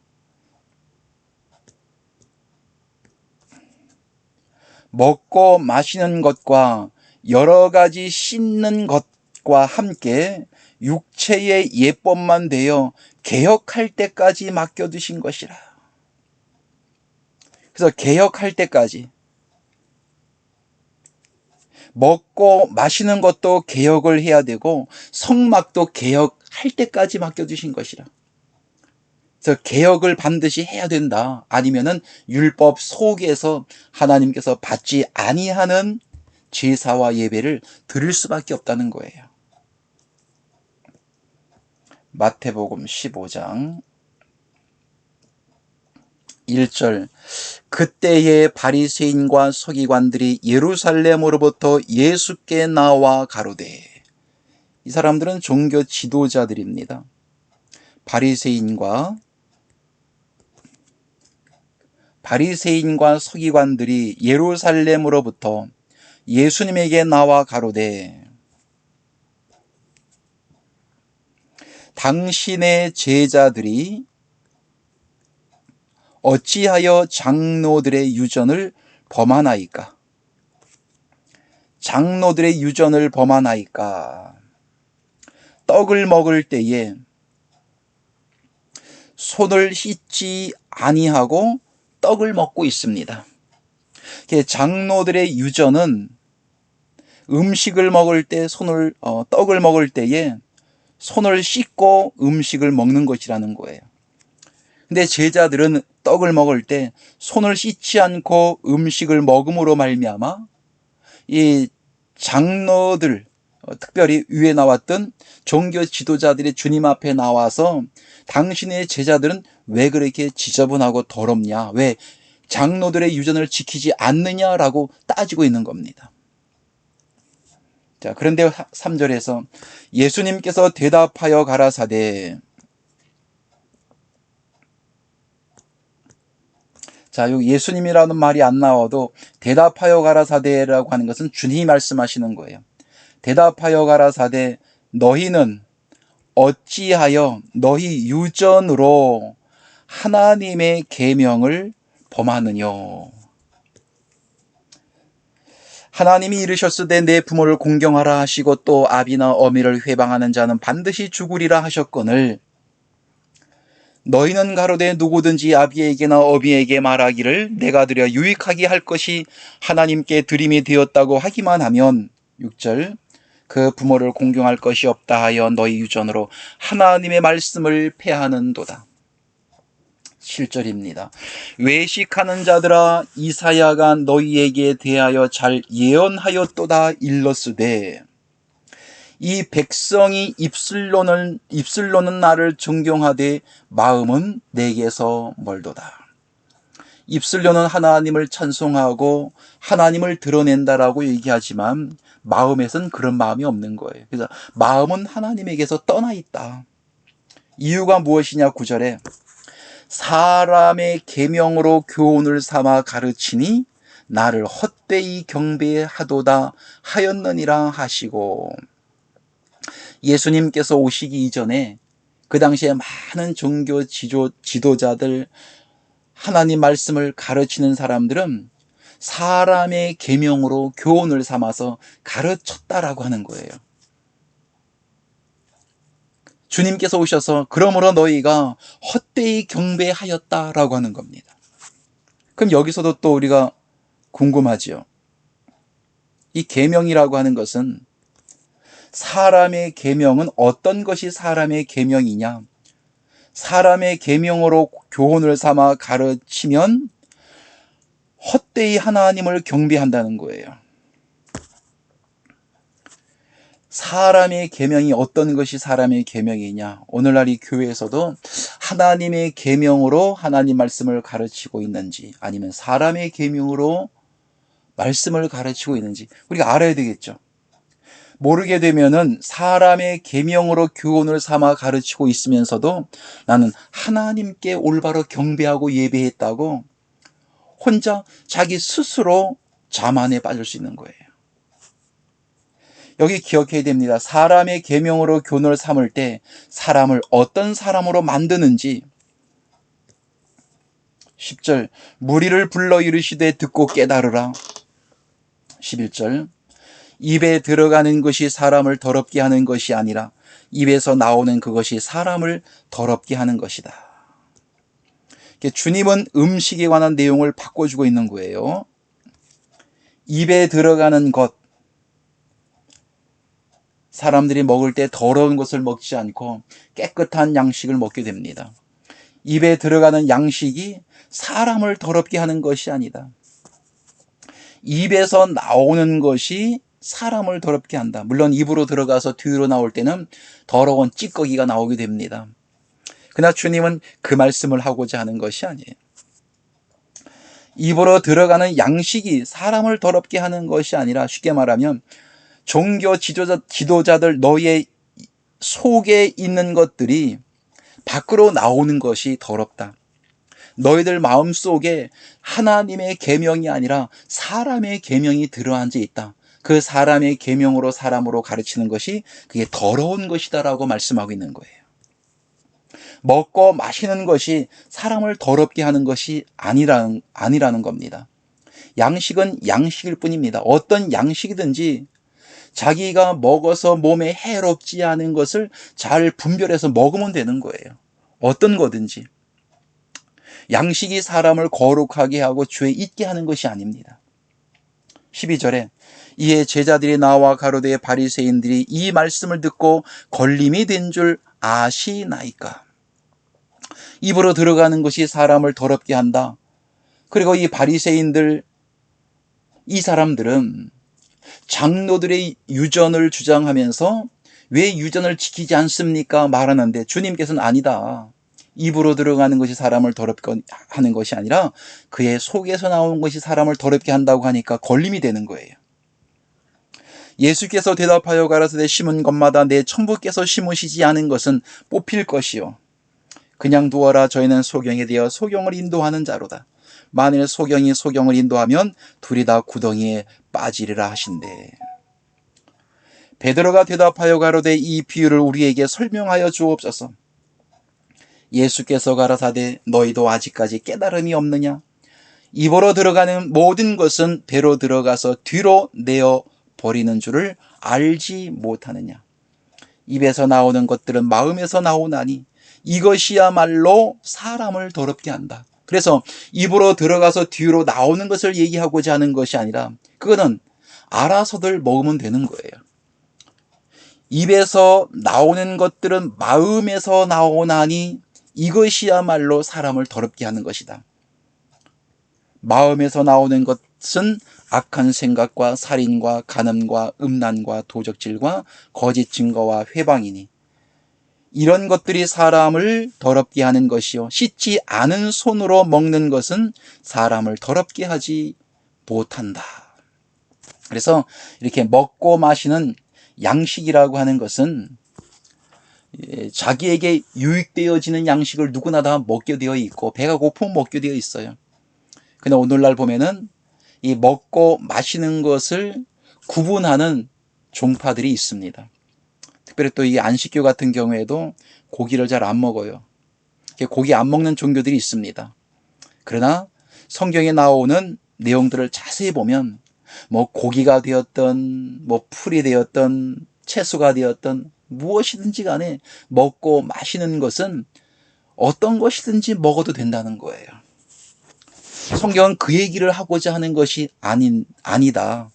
먹고 마시는 것과 여러 가지 씻는 것과 함께 육체의 예법만 되어 개혁할 때까지 맡겨두신 것이라. 그래서 개혁할 때까지, 먹고 마시는 것도 개혁을 해야 되고 성막도 개혁할 때까지 맡겨주신 것이라. 그래서 개혁을 반드시 해야 된다. 아니면은 율법 속에서 하나님께서 받지 아니하는 제사와 예배를 드릴 수밖에 없다는 거예요. 마태복음 15장 1절, 그때의 바리새인과 서기관들이 예루살렘으로부터 예수께 나와 가로되. 이 사람들은 종교 지도자들입니다. 바리새인과 서기관들이 예루살렘으로부터 예수님에게 나와 가로되, 당신의 제자들이 어찌하여 장로들의 유전을 범하나이까? 장로들의 유전을 범하나이까? 떡을 먹을 때에 손을 씻지 아니하고 떡을 먹고 있습니다. 장로들의 유전은 음식을 먹을 때 떡을 먹을 때에 손을 씻고 음식을 먹는 것이라는 거예요. 근데 제자들은 떡을 먹을 때 손을 씻지 않고 음식을 먹음으로 말미암아 이 장로들, 특별히 위에 나왔던 종교 지도자들이 주님 앞에 나와서 당신의 제자들은 왜 그렇게 지저분하고 더럽냐, 왜 장로들의 유전을 지키지 않느냐라고 따지고 있는 겁니다. 자, 그런데 3절에서 예수님께서 대답하여 가라사대. 자, 여기 예수님이라는 말이 안 나와도 대답하여 가라사대라고 하는 것은 주님이 말씀하시는 거예요. 대답하여 가라사대, 너희는 어찌하여 너희 유전으로 하나님의 계명을 범하느냐. 하나님이 이르셨으되 내 부모를 공경하라 하시고 또 아비나 어미를 회방하는 자는 반드시 죽으리라 하셨거늘, 너희는 가로되 누구든지 아비에게나 어미에게 말하기를 내가 드려 유익하게 할 것이 하나님께 드림이 되었다고 하기만 하면, 6절, 그 부모를 공경할 것이 없다 하여 너희 유전으로 하나님의 말씀을 폐하는도다. 7절입니다. 외식하는 자들아, 이사야가 너희에게 대하여 잘 예언하였도다 일렀으되 이 백성이 입술로는 나를 존경하되 마음은 내게서 멀도다. 입술로는 하나님을 찬송하고 하나님을 드러낸다라고 얘기하지만 마음에선 그런 마음이 없는 거예요. 그래서 마음은 하나님에게서 떠나 있다. 이유가 무엇이냐? 9절에 사람의 계명으로 교훈을 삼아 가르치니 나를 헛되이 경배하도다 하였느니라 하시고, 예수님께서 오시기 이전에 그 당시에 많은 종교 지도자들, 하나님 말씀을 가르치는 사람들은 사람의 계명으로 교훈을 삼아서 가르쳤다라고 하는 거예요. 주님께서 오셔서 그러므로 너희가 헛되이 경배하였다라고 하는 겁니다. 그럼 여기서도 또 우리가 궁금하지요. 이 계명이라고 하는 것은, 사람의 계명은 어떤 것이 사람의 계명이냐? 사람의 계명으로 교훈을 삼아 가르치면 헛되이 하나님을 경배한다는 거예요. 사람의 계명이 어떤 것이 사람의 계명이냐? 오늘날 이 교회에서도 하나님의 계명으로 하나님 말씀을 가르치고 있는지, 아니면 사람의 계명으로 말씀을 가르치고 있는지 우리가 알아야 되겠죠. 모르게 되면은 사람의 계명으로 교훈을 삼아 가르치고 있으면서도 나는 하나님께 올바로 경배하고 예배했다고 혼자 자기 스스로 자만에 빠질 수 있는 거예요. 여기 기억해야 됩니다. 사람의 계명으로 교훈을 삼을 때 사람을 어떤 사람으로 만드는지. 10절 무리를 불러 이르시되 듣고 깨달으라. 11절 입에 들어가는 것이 사람을 더럽게 하는 것이 아니라 입에서 나오는 그것이 사람을 더럽게 하는 것이다. 주님은 음식에 관한 내용을 바꿔주고 있는 거예요. 입에 들어가는 것, 사람들이 먹을 때 더러운 것을 먹지 않고 깨끗한 양식을 먹게 됩니다. 입에 들어가는 양식이 사람을 더럽게 하는 것이 아니다. 입에서 나오는 것이 사람을 더럽게 한다. 물론 입으로 들어가서 뒤로 나올 때는 더러운 찌꺼기가 나오게 됩니다. 그러나 주님은 그 말씀을 하고자 하는 것이 아니에요. 입으로 들어가는 양식이 사람을 더럽게 하는 것이 아니라, 쉽게 말하면 종교 지도자들 너희의 속에 있는 것들이 밖으로 나오는 것이 더럽다. 너희들 마음속에 하나님의 계명이 아니라 사람의 계명이 들어앉아 있다. 그 사람의 계명으로 사람으로 가르치는 것이 그게 더러운 것이다라고 말씀하고 있는 거예요. 먹고 마시는 것이 사람을 더럽게 하는 것이 아니라는 겁니다. 양식은 양식일 뿐입니다. 어떤 양식이든지 자기가 먹어서 몸에 해롭지 않은 것을 잘 분별해서 먹으면 되는 거예요. 어떤 거든지. 양식이 사람을 거룩하게 하고 죄 잊게 하는 것이 아닙니다. 12절에 이에 제자들이 나와 가로되 바리새인들이 이 말씀을 듣고 걸림이 된 줄 아시나이까. 입으로 들어가는 것이 사람을 더럽게 한다. 그리고 이 바리새인들, 이 사람들은 장로들의 유전을 주장하면서 왜 유전을 지키지 않습니까? 말하는데 주님께서는 아니다. 입으로 들어가는 것이 사람을 더럽게 하는 것이 아니라 그의 속에서 나오는 것이 사람을 더럽게 한다고 하니까 걸림이 되는 거예요. 예수께서 대답하여 가라사대 심은 것마다 내 천부께서 심으시지 않은 것은 뽑힐 것이요 그냥 두어라. 저희는 소경에 대어 소경을 인도하는 자로다. 만일 소경이 소경을 인도하면 둘이 다 구덩이에 빠지리라 하신대. 베드로가 대답하여 가로되 이 비유를 우리에게 설명하여 주옵소서. 예수께서 가라사대 너희도 아직까지 깨달음이 없느냐? 입으로 들어가는 모든 것은 배로 들어가서 뒤로 내어 버리는 줄을 알지 못하느냐? 입에서 나오는 것들은 마음에서 나오나니 이것이야말로 사람을 더럽게 한다. 그래서 입으로 들어가서 뒤로 나오는 것을 얘기하고자 하는 것이 아니라 그거는 알아서들 먹으면 되는 거예요. 입에서 나오는 것들은 마음에서 나오나니 이것이야말로 사람을 더럽게 하는 것이다. 마음에서 나오는 것은 악한 생각과 살인과 간음과 음란과 도적질과 거짓 증거와 회방이니 이런 것들이 사람을 더럽게 하는 것이요 씻지 않은 손으로 먹는 것은 사람을 더럽게 하지 못한다. 그래서 이렇게 먹고 마시는 양식이라고 하는 것은 자기에게 유익되어지는 양식을 누구나 다 먹게 되어 있고 배가 고프면 먹게 되어 있어요. 근데 오늘날 보면은 이 먹고 마시는 것을 구분하는 종파들이 있습니다. 특별히 또 이 안식교 같은 경우에도 고기를 잘 안 먹어요. 고기 안 먹는 종교들이 있습니다. 그러나 성경에 나오는 내용들을 자세히 보면 뭐 고기가 되었던 뭐 풀이 되었던 채소가 되었던 무엇이든지 간에 먹고 마시는 것은 어떤 것이든지 먹어도 된다는 거예요. 성경은 그 얘기를 하고자 하는 것이 아니다.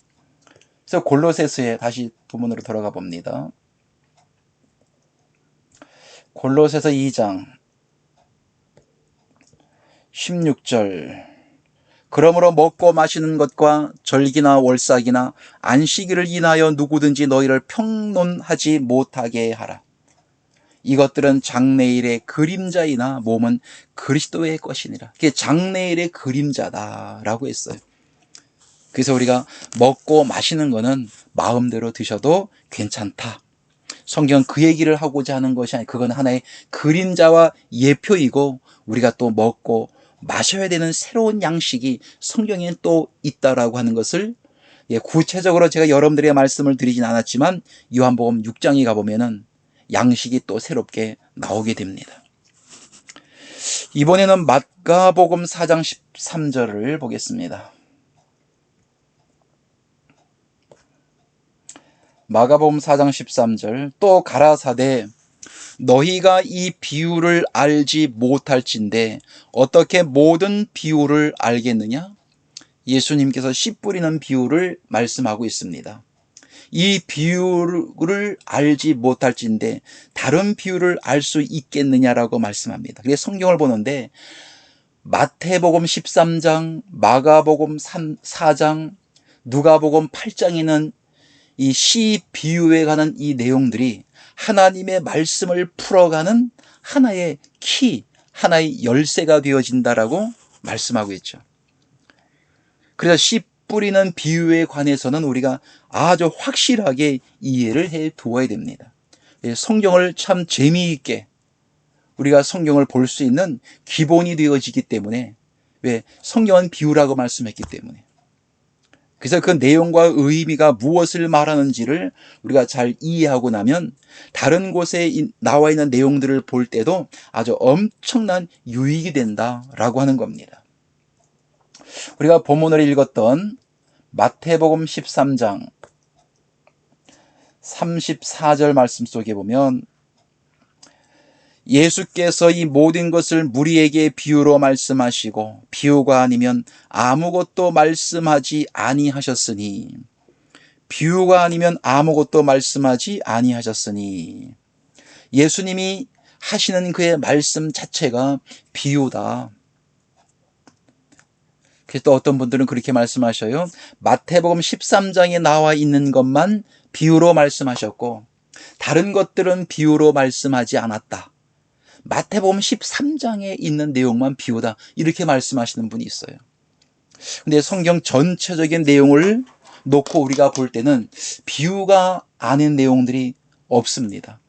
그래서 골로새서에 다시 본문으로 돌아가 봅니다. 골로새서 2장 16절 그러므로 먹고 마시는 것과 절기나 월삭이나 안식일을 인하여 누구든지 너희를 평론하지 못하게 하라. 이것들은 장래일의 그림자이나 몸은 그리스도의 것이니라. 이게 장래일의 그림자다라고 했어요. 그래서 우리가 먹고 마시는 거는 마음대로 드셔도 괜찮다. 성경은 그 얘기를 하고자 하는 것이 아니고 그건 하나의 그림자와 예표이고 우리가 또 먹고 마셔야 되는 새로운 양식이 성경에 또 있다라고 하는 것을 구체적으로 제가 여러분들에게 말씀을 드리진 않았지만 요한복음 6장에 가보면은 양식이 또 새롭게 나오게 됩니다. 이번에는 마가복음 4장 13절을 보겠습니다. 마가복음 4장 13절 또 가라사대 너희가 이 비유를 알지 못할진대 어떻게 모든 비유를 알겠느냐? 예수님께서 씨 뿌리는 비유를 말씀하고 있습니다. 이 비유를 알지 못할진대 다른 비유를 알 수 있겠느냐라고 말씀합니다. 그래서 성경을 보는데 마태복음 13장, 마가복음 4장, 누가복음 8장에는 이 씨 비유에 관한 이 내용들이 하나님의 말씀을 풀어가는 하나의 키, 하나의 열쇠가 되어진다라고 말씀하고 있죠. 그래서 씨 뿌리는 비유에 관해서는 우리가 아주 확실하게 이해를 해 두어야 됩니다. 성경을 참 재미있게 우리가 성경을 볼 수 있는 기본이 되어지기 때문에 왜 성경은 비유라고 말씀했기 때문에 그래서 그 내용과 의미가 무엇을 말하는지를 우리가 잘 이해하고 나면 다른 곳에 나와 있는 내용들을 볼 때도 아주 엄청난 유익이 된다라고 하는 겁니다. 우리가 본문을 읽었던 마태복음 13장 34절 말씀 속에 보면 예수께서 이 모든 것을 무리에게 비유로 말씀하시고 비유가 아니면 아무것도 말씀하지 아니하셨으니 비유가 아니면 아무것도 말씀하지 아니하셨으니 예수님이 하시는 그의 말씀 자체가 비유다. 그래서 또 어떤 분들은 그렇게 말씀하셔요. 마태복음 13장에 나와 있는 것만 비유로 말씀하셨고 다른 것들은 비유로 말씀하지 않았다. 마태복음 13장에 있는 내용만 비유다. 이렇게 말씀하시는 분이 있어요. 근데 성경 전체적인 내용을 놓고 우리가 볼 때는 비유가 아닌 내용들이 없습니다.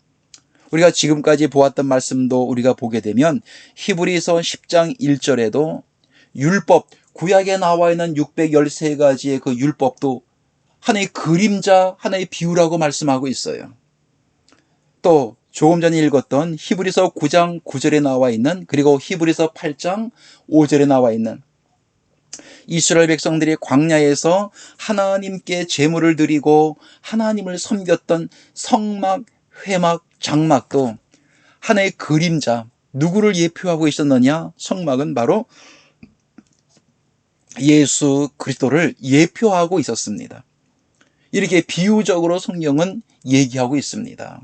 우리가 지금까지 보았던 말씀도 우리가 보게 되면 히브리서 10장 1절에도 율법, 구약에 나와 있는 613가지의 그 율법도 하나의 그림자, 하나의 비유라고 말씀하고 있어요. 또 조금 전에 읽었던 히브리서 9장 9절에 나와 있는 그리고 히브리서 8장 5절에 나와 있는 이스라엘 백성들이 광야에서 하나님께 제물을 드리고 하나님을 섬겼던 성막, 회막, 장막도 하나의 그림자, 누구를 예표하고 있었느냐? 성막은 바로 예수 그리스도를 예표하고 있었습니다. 이렇게 비유적으로 성경은 얘기하고 있습니다.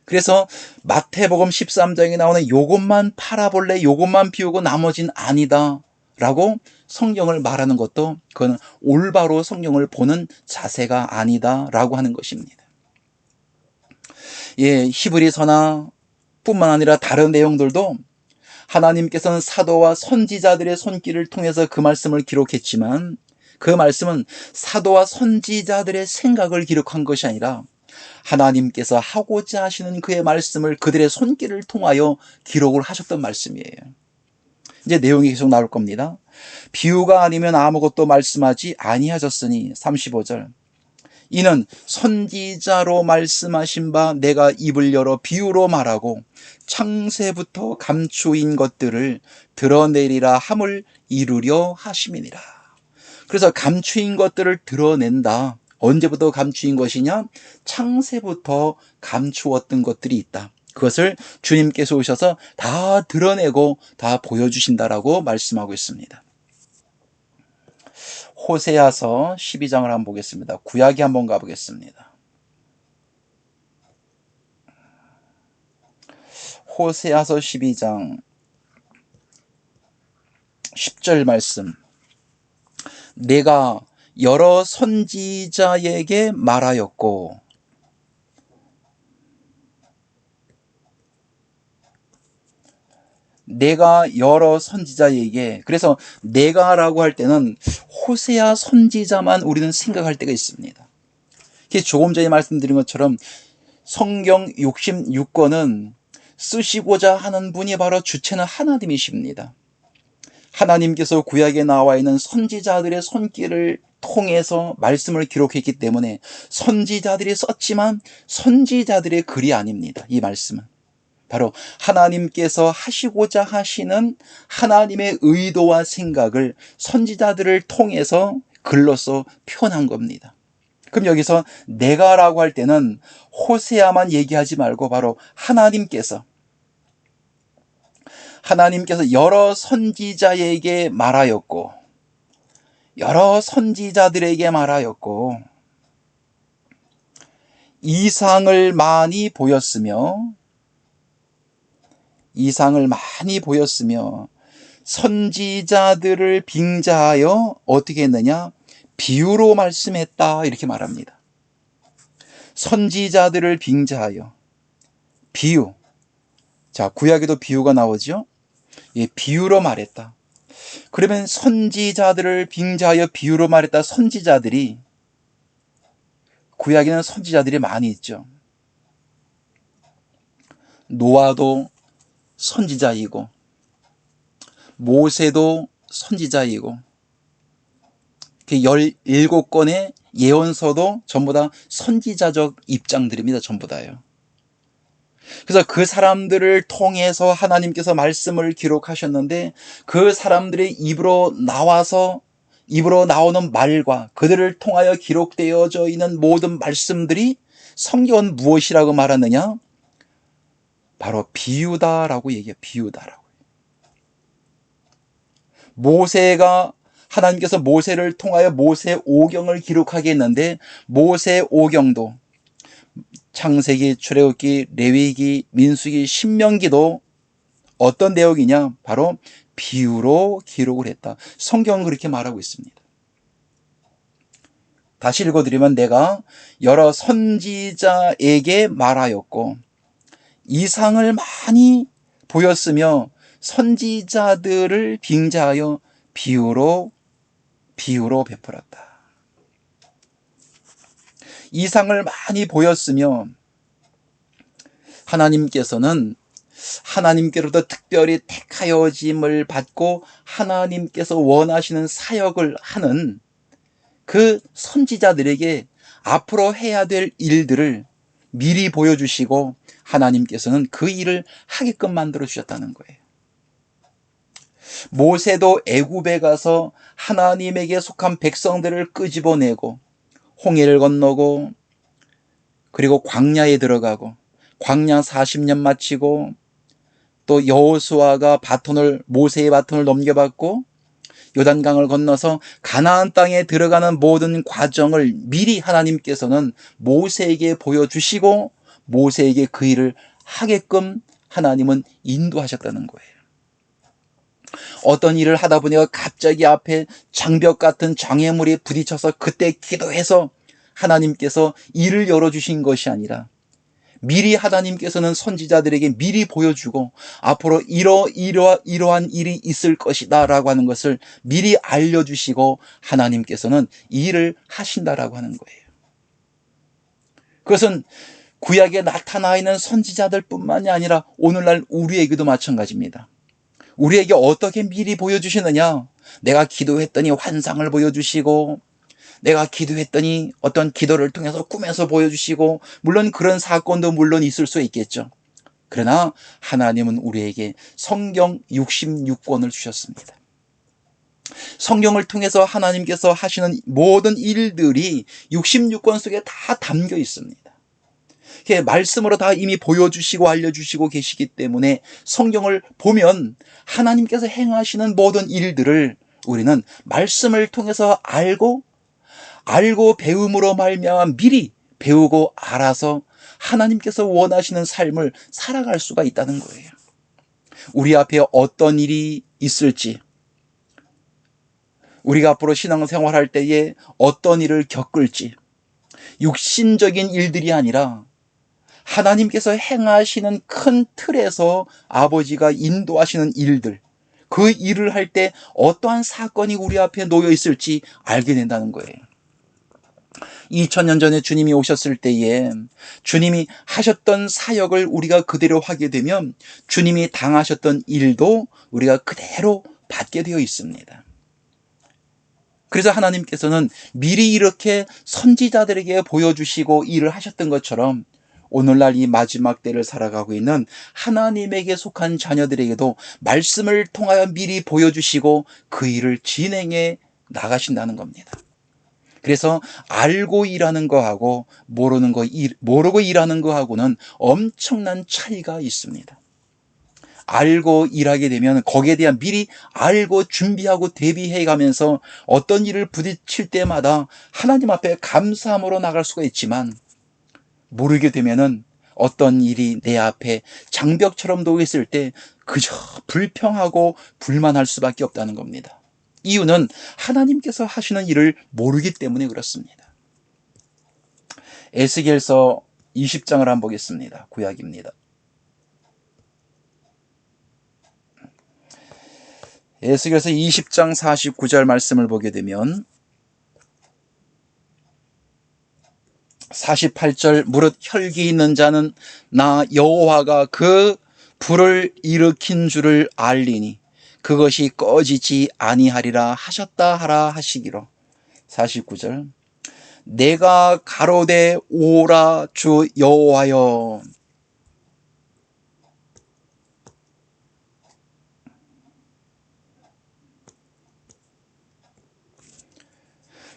그래서 마태복음 13장에 나오는 요것만 팔아볼래, 요것만 비우고 나머진 아니다 라고 성경을 말하는 것도 그건 올바로 성경을 보는 자세가 아니다 라고 하는 것입니다. 예, 히브리서나 뿐만 아니라 다른 내용들도 하나님께서는 사도와 선지자들의 손길을 통해서 그 말씀을 기록했지만 그 말씀은 사도와 선지자들의 생각을 기록한 것이 아니라 하나님께서 하고자 하시는 그의 말씀을 그들의 손길을 통하여 기록을 하셨던 말씀이에요. 이제 내용이 계속 나올 겁니다. 비유가 아니면 아무것도 말씀하지 아니하셨으니 35절 이는 선지자로 말씀하신 바 내가 입을 열어 비유로 말하고 창세부터 감추인 것들을 드러내리라 함을 이루려 하심이니라. 그래서 감추인 것들을 드러낸다. 언제부터 감추인 것이냐? 창세부터 감추었던 것들이 있다. 그것을 주님께서 오셔서 다 드러내고 다 보여주신다라고 말씀하고 있습니다. 호세아서 12장을 한번 보겠습니다. 구약에 한번 가보겠습니다. 호세아서 12장 10절 말씀. 내가 여러 선지자에게 말하였고 내가 여러 선지자에게, 그래서 내가라고 할 때는 호세아 선지자만 우리는 생각할 때가 있습니다. 조금 전에 말씀드린 것처럼 성경 66권은 쓰시고자 하는 분이 바로 주체는 하나님이십니다. 하나님께서 구약에 나와 있는 선지자들의 손길을 통해서 말씀을 기록했기 때문에 선지자들이 썼지만 선지자들의 글이 아닙니다. 이 말씀은 바로 하나님께서 하시고자 하시는 하나님의 의도와 생각을 선지자들을 통해서 글로써 표현한 겁니다. 그럼 여기서 내가라고 할 때는 호세아만 얘기하지 말고 바로 하나님께서 여러 선지자에게 말하였고 여러 선지자들에게 말하였고 이상을 많이 보였으며 선지자들을 빙자하여 어떻게 했느냐? 비유로 말씀했다 이렇게 말합니다. 선지자들을 빙자하여 비유. 자, 구약에도 비유가 나오죠? 예, 비유로 말했다. 그러면 선지자들을 빙자하여 비유로 말했다. 선지자들이 구약에는 선지자들이 많이 있죠. 노아도 선지자이고 모세도 선지자이고 17권의 예언서도 전부 다 선지자적 입장들입니다. 전부 다요. 그래서 그 사람들을 통해서 하나님께서 말씀을 기록하셨는데 그 사람들의 입으로 나오는 말과 그들을 통하여 기록되어져 있는 모든 말씀들이 성경은 무엇이라고 말하느냐? 바로 비유다라고 얘기해요. 비유다라고. 하나님께서 모세를 통하여 모세 오경을 기록하게 했는데 모세 오경도 창세기, 출애굽기, 레위기, 민수기, 신명기도 어떤 내용이냐? 바로 비유로 기록을 했다. 성경은 그렇게 말하고 있습니다. 다시 읽어드리면 내가 여러 선지자에게 말하였고 이상을 많이 보였으며 선지자들을 빙자하여 비유로 베풀었다. 이상을 많이 보였으며 하나님께로부터 특별히 택하여짐을 받고 하나님께서 원하시는 사역을 하는 그 선지자들에게 앞으로 해야 될 일들을 미리 보여주시고 하나님께서는 그 일을 하게끔 만들어 주셨다는 거예요. 모세도 애굽에 가서 하나님에게 속한 백성들을 끄집어내고 홍해를 건너고 그리고 광야에 들어가고 광야 40년 마치고 또 여호수아가 모세의 바톤을 넘겨받고 요단강을 건너서 가나안 땅에 들어가는 모든 과정을 미리 하나님께서는 모세에게 보여주시고 모세에게 그 일을 하게끔 하나님은 인도하셨다는 거예요. 어떤 일을 하다 보니까 갑자기 앞에 장벽 같은 장애물이 부딪혀서 그때 기도해서 하나님께서 일을 열어주신 것이 아니라 미리 하나님께서는 선지자들에게 미리 보여주고 앞으로 이러한 일이 있을 것이다 라고 하는 것을 미리 알려주시고 하나님께서는 이 일을 하신다라고 하는 거예요. 그것은 구약에 나타나 있는 선지자들 뿐만이 아니라 오늘날 우리에게도 마찬가지입니다. 우리에게 어떻게 미리 보여주시느냐? 내가 기도했더니 환상을 보여주시고 내가 기도했더니 어떤 기도를 통해서 꿈에서 보여주시고 물론 그런 사건도 물론 있을 수 있겠죠. 그러나 하나님은 우리에게 성경 66권을 주셨습니다. 성경을 통해서 하나님께서 하시는 모든 일들이 66권 속에 다 담겨 있습니다. 말씀으로 다 이미 보여주시고 알려주시고 계시기 때문에 성경을 보면 하나님께서 행하시는 모든 일들을 우리는 말씀을 통해서 알고 배움으로 말미암아 미리 배우고 알아서 하나님께서 원하시는 삶을 살아갈 수가 있다는 거예요. 우리 앞에 어떤 일이 있을지, 우리가 앞으로 신앙생활할 때에 어떤 일을 겪을지, 육신적인 일들이 아니라 하나님께서 행하시는 큰 틀에서 아버지가 인도하시는 일들, 그 일을 할 때 어떠한 사건이 우리 앞에 놓여 있을지 알게 된다는 거예요. 2000년 전에 주님이 오셨을 때에 주님이 하셨던 사역을 우리가 그대로 하게 되면 주님이 당하셨던 일도 우리가 그대로 받게 되어 있습니다. 그래서 하나님께서는 미리 이렇게 선지자들에게 보여주시고 일을 하셨던 것처럼 오늘날 이 마지막 때를 살아가고 있는 하나님에게 속한 자녀들에게도 말씀을 통하여 미리 보여주시고 그 일을 진행해 나가신다는 겁니다. 그래서 알고 일하는 거하고 모르고 일하는 거하고는 엄청난 차이가 있습니다. 알고 일하게 되면 거기에 대한 미리 알고 준비하고 대비해 가면서 어떤 일을 부딪힐 때마다 하나님 앞에 감사함으로 나갈 수가 있지만 모르게 되면은 어떤 일이 내 앞에 장벽처럼 놓여 있을 때 그저 불평하고 불만할 수밖에 없다는 겁니다. 이유는 하나님께서 하시는 일을 모르기 때문에 그렇습니다. 에스겔서 20장을 한번 보겠습니다. 구약입니다. 에스겔서 20장 49절 말씀을 보게 되면 48절 무릇 혈기 있는 자는 나 여호와가 그 불을 일으킨 줄을 알리니 그것이 꺼지지 아니하리라 하셨다 하라 하시기로. 49절 내가 가로되 오라 주 여호와여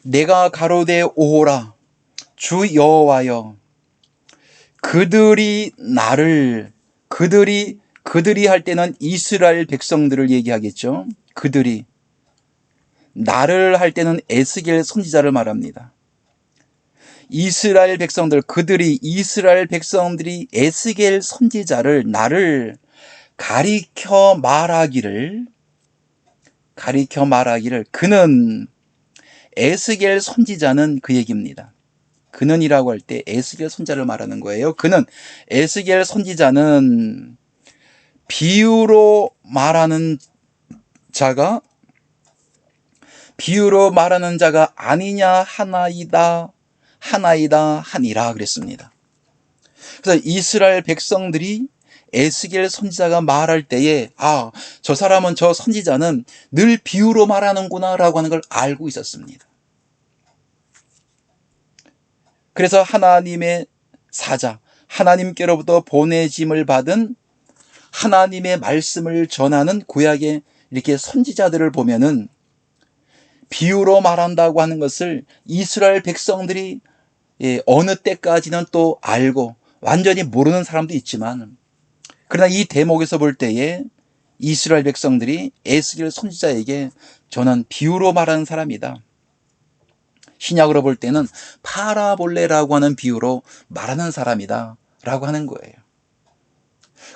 내가 가로되 오라 주 여호와여 그들이 할 때는 이스라엘 백성들을 얘기하겠죠. 그들이 나를 할 때는 에스겔 선지자를 말합니다. 이스라엘 백성들이 에스겔 선지자를 나를 가리켜 말하기를 그는 에스겔 선지자는 그 얘기입니다. 그는이라고 할 때 에스겔 선지자를 말하는 거예요. 그는 에스겔 선지자는 비유로 말하는 자가 아니냐 하나이다 하니라 그랬습니다. 그래서 이스라엘 백성들이 에스겔 선지자가 말할 때에 저 사람은 저 선지자는 늘 비유로 말하는구나 라고 하는 걸 알고 있었습니다. 그래서 하나님의 사자, 하나님께로부터 보내짐을 받은 하나님의 말씀을 전하는 구약의 이렇게 선지자들을 보면은 비유로 말한다고 하는 것을 이스라엘 백성들이 어느 때까지는 또 알고 완전히 모르는 사람도 있지만 그러나 이 대목에서 볼 때에 이스라엘 백성들이 에스겔 선지자에게 저는 비유로 말하는 사람이다. 신약으로 볼 때는 파라볼레라고 하는 비유로 말하는 사람이다 라고 하는 거예요.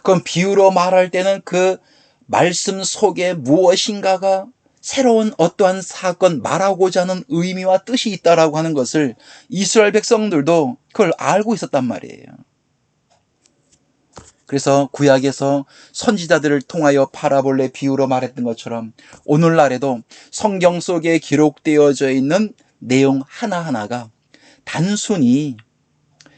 그럼 비유로 말할 때는 그 말씀 속에 무엇인가가 새로운 어떠한 사건, 말하고자 하는 의미와 뜻이 있다라고 하는 것을 이스라엘 백성들도 그걸 알고 있었단 말이에요. 그래서 구약에서 선지자들을 통하여 파라볼레 비유로 말했던 것처럼 오늘날에도 성경 속에 기록되어져 있는 내용 하나하나가 단순히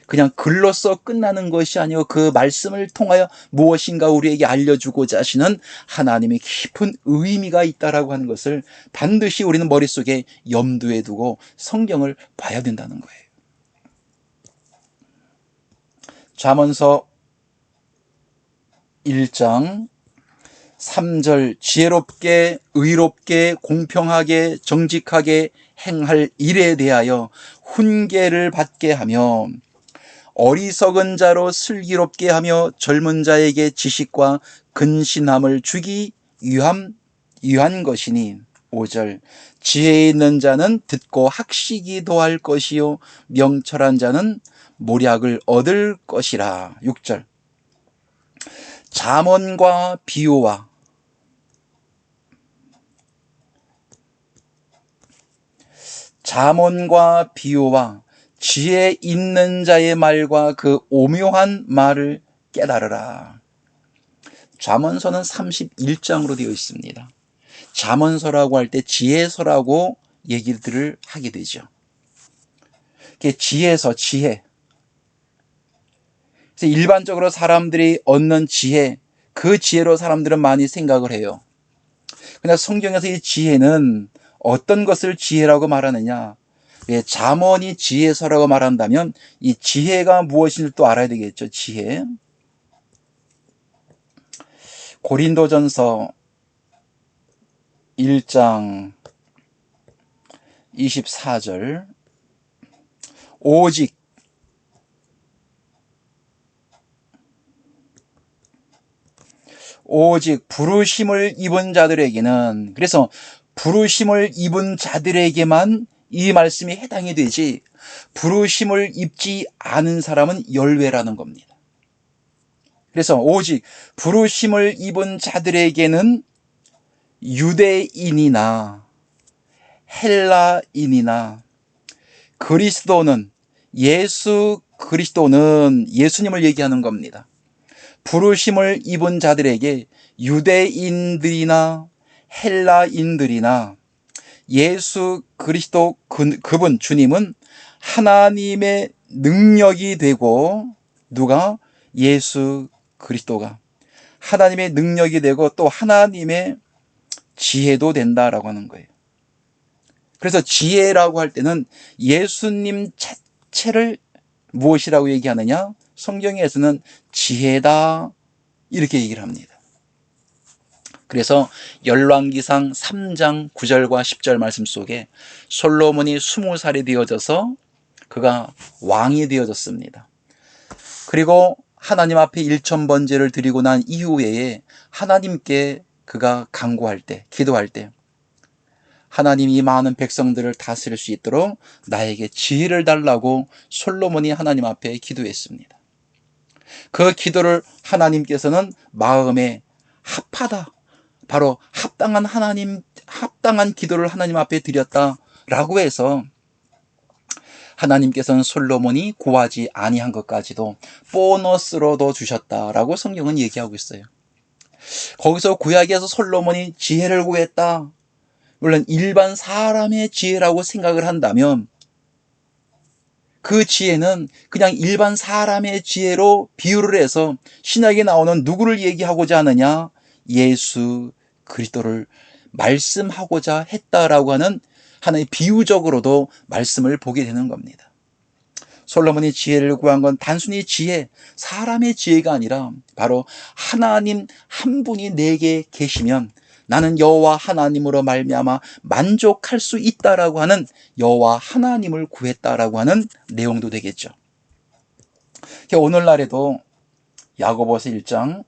그냥 글로써 끝나는 것이 아니고 그 말씀을 통하여 무엇인가 우리에게 알려주고자 하시는 하나님의 깊은 의미가 있다라고 하는 것을 반드시 우리는 머릿속에 염두에 두고 성경을 봐야 된다는 거예요. 잠언서 1장 3절 지혜롭게 의롭게 공평하게 정직하게 행할 일에 대하여 훈계를 받게 하며 어리석은 자로 슬기롭게 하며 젊은 자에게 지식과 근신함을 주기 위한 것이니 5절 지혜 있는 자는 듣고 학식이 더할 것이요 명철한 자는 모략을 얻을 것이라 6절 잠언과 비유와 지혜 있는 자의 말과 그 오묘한 말을 깨달으라. 잠언서는 31장으로 되어 있습니다. 잠언서라고 할 때 지혜서라고 얘기들을 하게 되죠. 지혜서, 지혜. 그래서 일반적으로 사람들이 얻는 지혜, 그 지혜로 사람들은 많이 생각을 해요. 그러나 성경에서 이 지혜는 어떤 것을 지혜라고 말하느냐? 잠언이 지혜서라고 말한다면 이 지혜가 무엇인지 또 알아야 되겠죠. 지혜. 고린도전서 1장 24절 오직 부르심을 입은 자들에게는 그래서 부르심을 입은 자들에게만 이 말씀이 해당이 되지 부르심을 입지 않은 사람은 열외라는 겁니다. 그래서 오직 부르심을 입은 자들에게는 유대인이나 헬라인이나 예수 그리스도는 예수님을 얘기하는 겁니다. 부르심을 입은 자들에게 유대인들이나 헬라인들이나 예수 그리스도 그분 주님은 하나님의 능력이 되고 누가? 예수 그리스도가 하나님의 능력이 되고 또 하나님의 지혜도 된다라고 하는 거예요. 그래서 지혜라고 할 때는 예수님 자체를 무엇이라고 얘기하느냐? 성경에서는 지혜다 이렇게 얘기를 합니다. 그래서 열왕기상 3장 9절과 10절 말씀 속에 솔로몬이 20살이 되어져서 그가 왕이 되어졌습니다. 그리고 하나님 앞에 1000번제를 드리고 난 이후에 하나님께 그가 간구할 때, 기도할 때 하나님이 많은 백성들을 다스릴 수 있도록 나에게 지혜를 달라고 솔로몬이 하나님 앞에 기도했습니다. 그 기도를 하나님께서는 마음에 합하다, 바로 합당한 기도를 하나님 앞에 드렸다라고 해서 하나님께서는 솔로몬이 구하지 아니한 것까지도 보너스로도 주셨다라고 성경은 얘기하고 있어요. 거기서 구약에서 솔로몬이 지혜를 구했다, 물론 일반 사람의 지혜라고 생각을 한다면 그 지혜는 그냥 일반 사람의 지혜로 비유를 해서 신약에 나오는 누구를 얘기하고자 하느냐? 예수 그리스도를 말씀하고자 했다라고 하는 하나의 비유적으로도 말씀을 보게 되는 겁니다. 솔로몬이 지혜를 구한 건 단순히 지혜, 사람의 지혜가 아니라 바로 하나님 한 분이 내게 계시면 나는 여호와 하나님으로 말미암아 만족할 수 있다라고 하는 여호와 하나님을 구했다라고 하는 내용도 되겠죠. 오늘날에도 야고보서 1장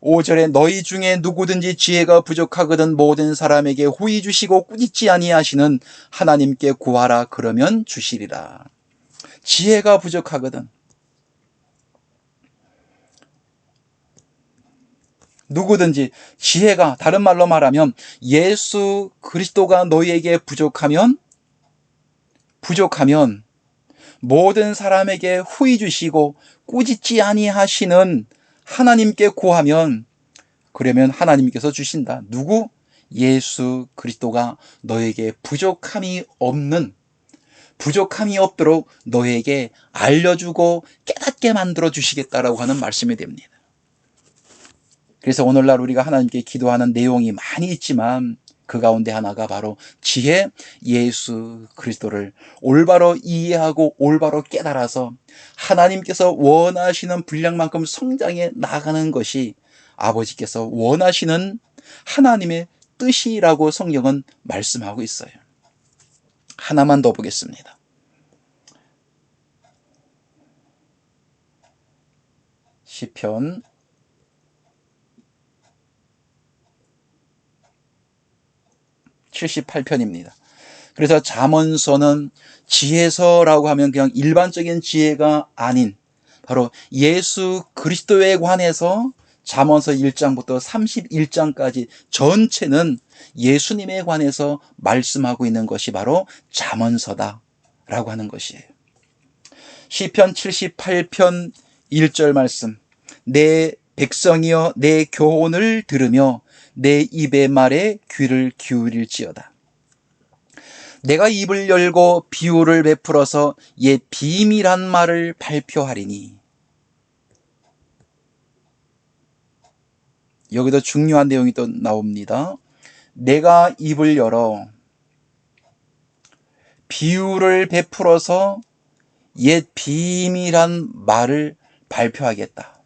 5절에 너희 중에 누구든지 지혜가 부족하거든 모든 사람에게 후히 주시고 꾸짖지 아니하시는 하나님께 구하라 그러면 주시리라. 지혜가 부족하거든. 누구든지 지혜가, 다른 말로 말하면 예수 그리스도가 너희에게 부족하면 모든 사람에게 후히 주시고 꾸짖지 아니하시는 하나님께 구하면, 그러면 하나님께서 주신다. 누구? 예수 그리스도가 너에게 부족함이 없도록 너에게 알려주고 깨닫게 만들어 주시겠다라고 하는 말씀이 됩니다. 그래서 오늘날 우리가 하나님께 기도하는 내용이 많이 있지만 그 가운데 하나가 바로 지혜, 예수 그리스도를 올바로 이해하고 올바로 깨달아서 하나님께서 원하시는 분량만큼 성장해 나가는 것이 아버지께서 원하시는 하나님의 뜻이라고 성경은 말씀하고 있어요. 하나만 더 보겠습니다. 시편 78편입니다. 그래서 잠언서는 지혜서라고 하면 그냥 일반적인 지혜가 아닌 바로 예수 그리스도에 관해서 잠언서 1장부터 31장까지 전체는 예수님에 관해서 말씀하고 있는 것이 바로 잠언서다라고 하는 것이에요. 시편 78편 1절 말씀, 내 백성이여 내 교훈을 들으며 내 입의 말에 귀를 기울일지어다. 내가 입을 열고 비유를 베풀어서 옛 비밀한 말을 발표하리니. 여기도 중요한 내용이 또 나옵니다. 내가 입을 열어 비유를 베풀어서 옛 비밀한 말을 발표하겠다.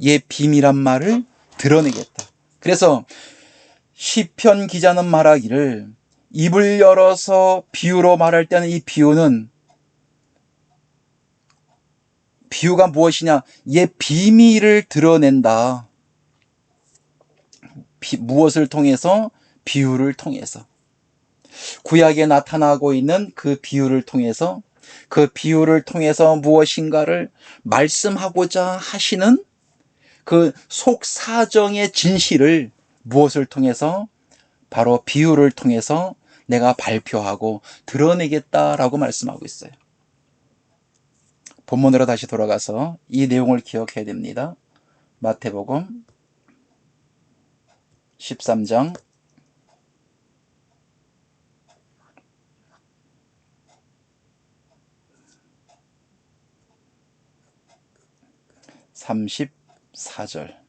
옛 비밀한 말을 드러내겠다. 그래서 시편 기자는 말하기를 입을 열어서 비유로 말할 때는 이 비유가 무엇이냐? 옛 비밀을 드러낸다. 무엇을 통해서? 비유를 통해서. 구약에 나타나고 있는 그 비유를 통해서 무엇인가를 말씀하고자 하시는 그 속사정의 진실을 무엇을 통해서? 바로 비유를 통해서 내가 발표하고 드러내겠다라고 말씀하고 있어요. 본문으로 다시 돌아가서 이 내용을 기억해야 됩니다. 마태복음 13장 34절.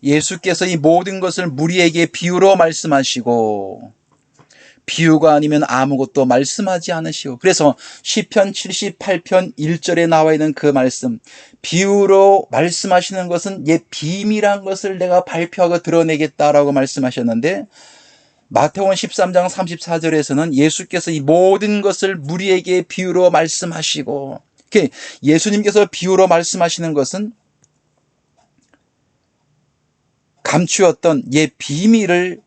예수께서 이 모든 것을 무리에게 비유로 말씀하시고 비유가 아니면 아무것도 말씀하지 않으시오. 그래서 시편 78편 1절에 나와 있는 그 말씀, 비유로 말씀하시는 것은 옛 비밀한 것을 내가 발표하고 드러내겠다라고 말씀하셨는데, 마태복음 13장 34절에서는 예수께서 이 모든 것을 무리에게 비유로 말씀하시고, 예수님께서 비유로 말씀하시는 것은 감추었던 옛 비밀을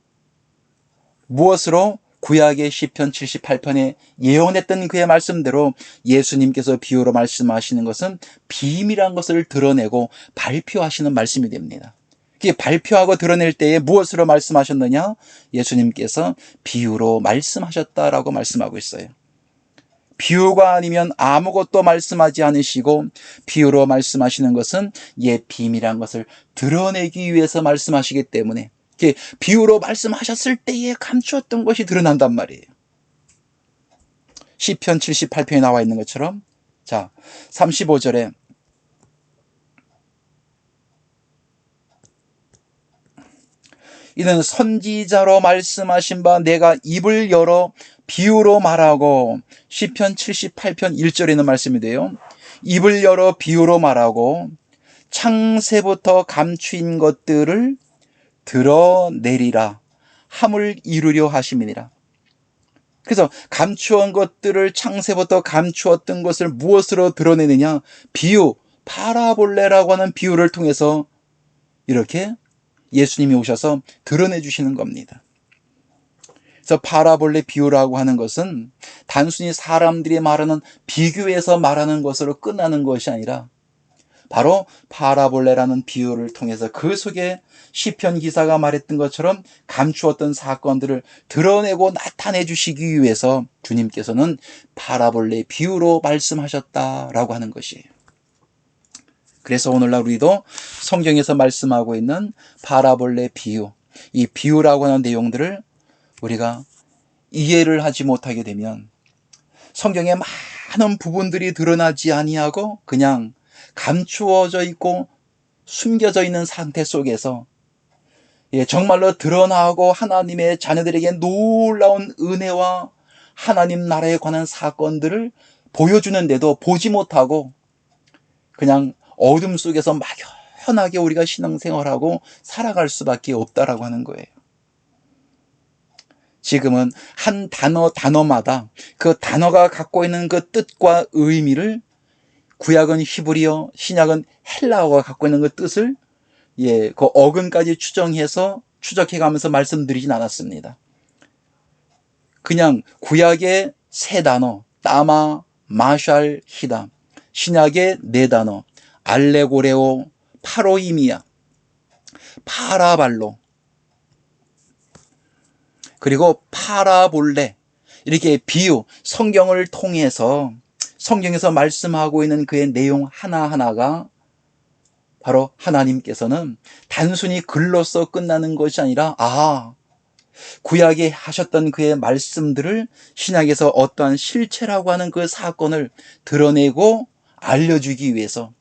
무엇으로? 구약의 시편 78편에 예언했던 그의 말씀대로 예수님께서 비유로 말씀하시는 것은 비밀한 것을 드러내고 발표하시는 말씀이 됩니다. 발표하고 드러낼 때에 무엇으로 말씀하셨느냐? 예수님께서 비유로 말씀하셨다라고 말씀하고 있어요. 비유가 아니면 아무것도 말씀하지 않으시고 비유로 말씀하시는 것은 옛 비밀한 것을 드러내기 위해서 말씀하시기 때문에 비유로 말씀하셨을 때에 감추었던 것이 드러난단 말이에요. 시편 78편에 나와 있는 것처럼, 자, 35절에 이는 선지자로 말씀하신 바 내가 입을 열어 비유로 말하고, 시편 78편 1절에 있는 말씀이 돼요. 입을 열어 비유로 말하고 창세부터 감추인 것들을 드러내리라 함을 이루려 하심이니라. 그래서 감추었던 것들을, 창세부터 감추었던 것을 무엇으로 드러내느냐? 비유, 파라볼레라고 하는 비유를 통해서 이렇게 예수님이 오셔서 드러내 주시는 겁니다. 그래서 파라볼레 비유라고 하는 것은 단순히 사람들이 말하는 비교해서 말하는 것으로 끝나는 것이 아니라 바로 파라볼레라는 비유를 통해서 그 속에 시편 기사가 말했던 것처럼 감추었던 사건들을 드러내고 나타내 주시기 위해서 주님께서는 파라볼레 비유로 말씀하셨다라고 하는 것이에요. 그래서 오늘날 우리도 성경에서 말씀하고 있는 파라볼레 비유, 이 비유라고 하는 내용들을 우리가 이해를 하지 못하게 되면 성경의 많은 부분들이 드러나지 아니하고 그냥 감추어져 있고 숨겨져 있는 상태 속에서 정말로 드러나고 하나님의 자녀들에게 놀라운 은혜와 하나님 나라에 관한 사건들을 보여주는데도 보지 못하고 그냥 어둠 속에서 막연하게 우리가 신앙생활하고 살아갈 수밖에 없다라고 하는 거예요. 지금은 한 단어마다 그 단어가 갖고 있는 그 뜻과 의미를 구약은 히브리어, 신약은 헬라어가 갖고 있는 그 뜻을 그 어근까지 추적해 가면서 말씀드리진 않았습니다. 그냥 구약의 세 단어, 따마, 마샬, 히다, 신약의 네 단어, 알레고레오, 파로이미아, 파라발로, 그리고 파라볼레, 이렇게 비유, 성경을 통해서 성경에서 말씀하고 있는 그의 내용 하나하나가 바로 하나님께서는 단순히 글로써 끝나는 것이 아니라 구약에 하셨던 그의 말씀들을 신약에서 어떠한 실체라고 하는 그 사건을 드러내고 알려주기 위해서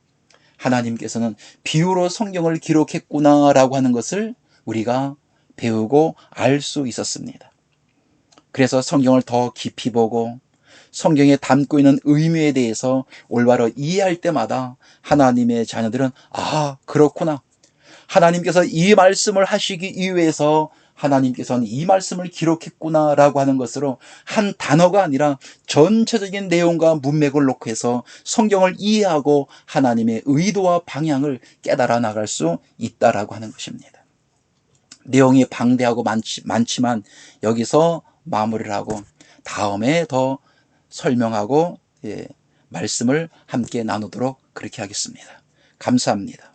하나님께서는 비유로 성경을 기록했구나라고 하는 것을 우리가 배우고 알 수 있었습니다. 그래서 성경을 더 깊이 보고 성경에 담고 있는 의미에 대해서 올바로 이해할 때마다 하나님의 자녀들은 그렇구나. 하나님께서 이 말씀을 하시기 위해서 하나님께서는 이 말씀을 기록했구나라고 하는 것으로 한 단어가 아니라 전체적인 내용과 문맥을 놓고 해서 성경을 이해하고 하나님의 의도와 방향을 깨달아 나갈 수 있다라고 하는 것입니다. 내용이 방대하고 많지만 여기서 마무리를 하고 다음에 더 설명하고 말씀을 함께 나누도록 그렇게 하겠습니다. 감사합니다.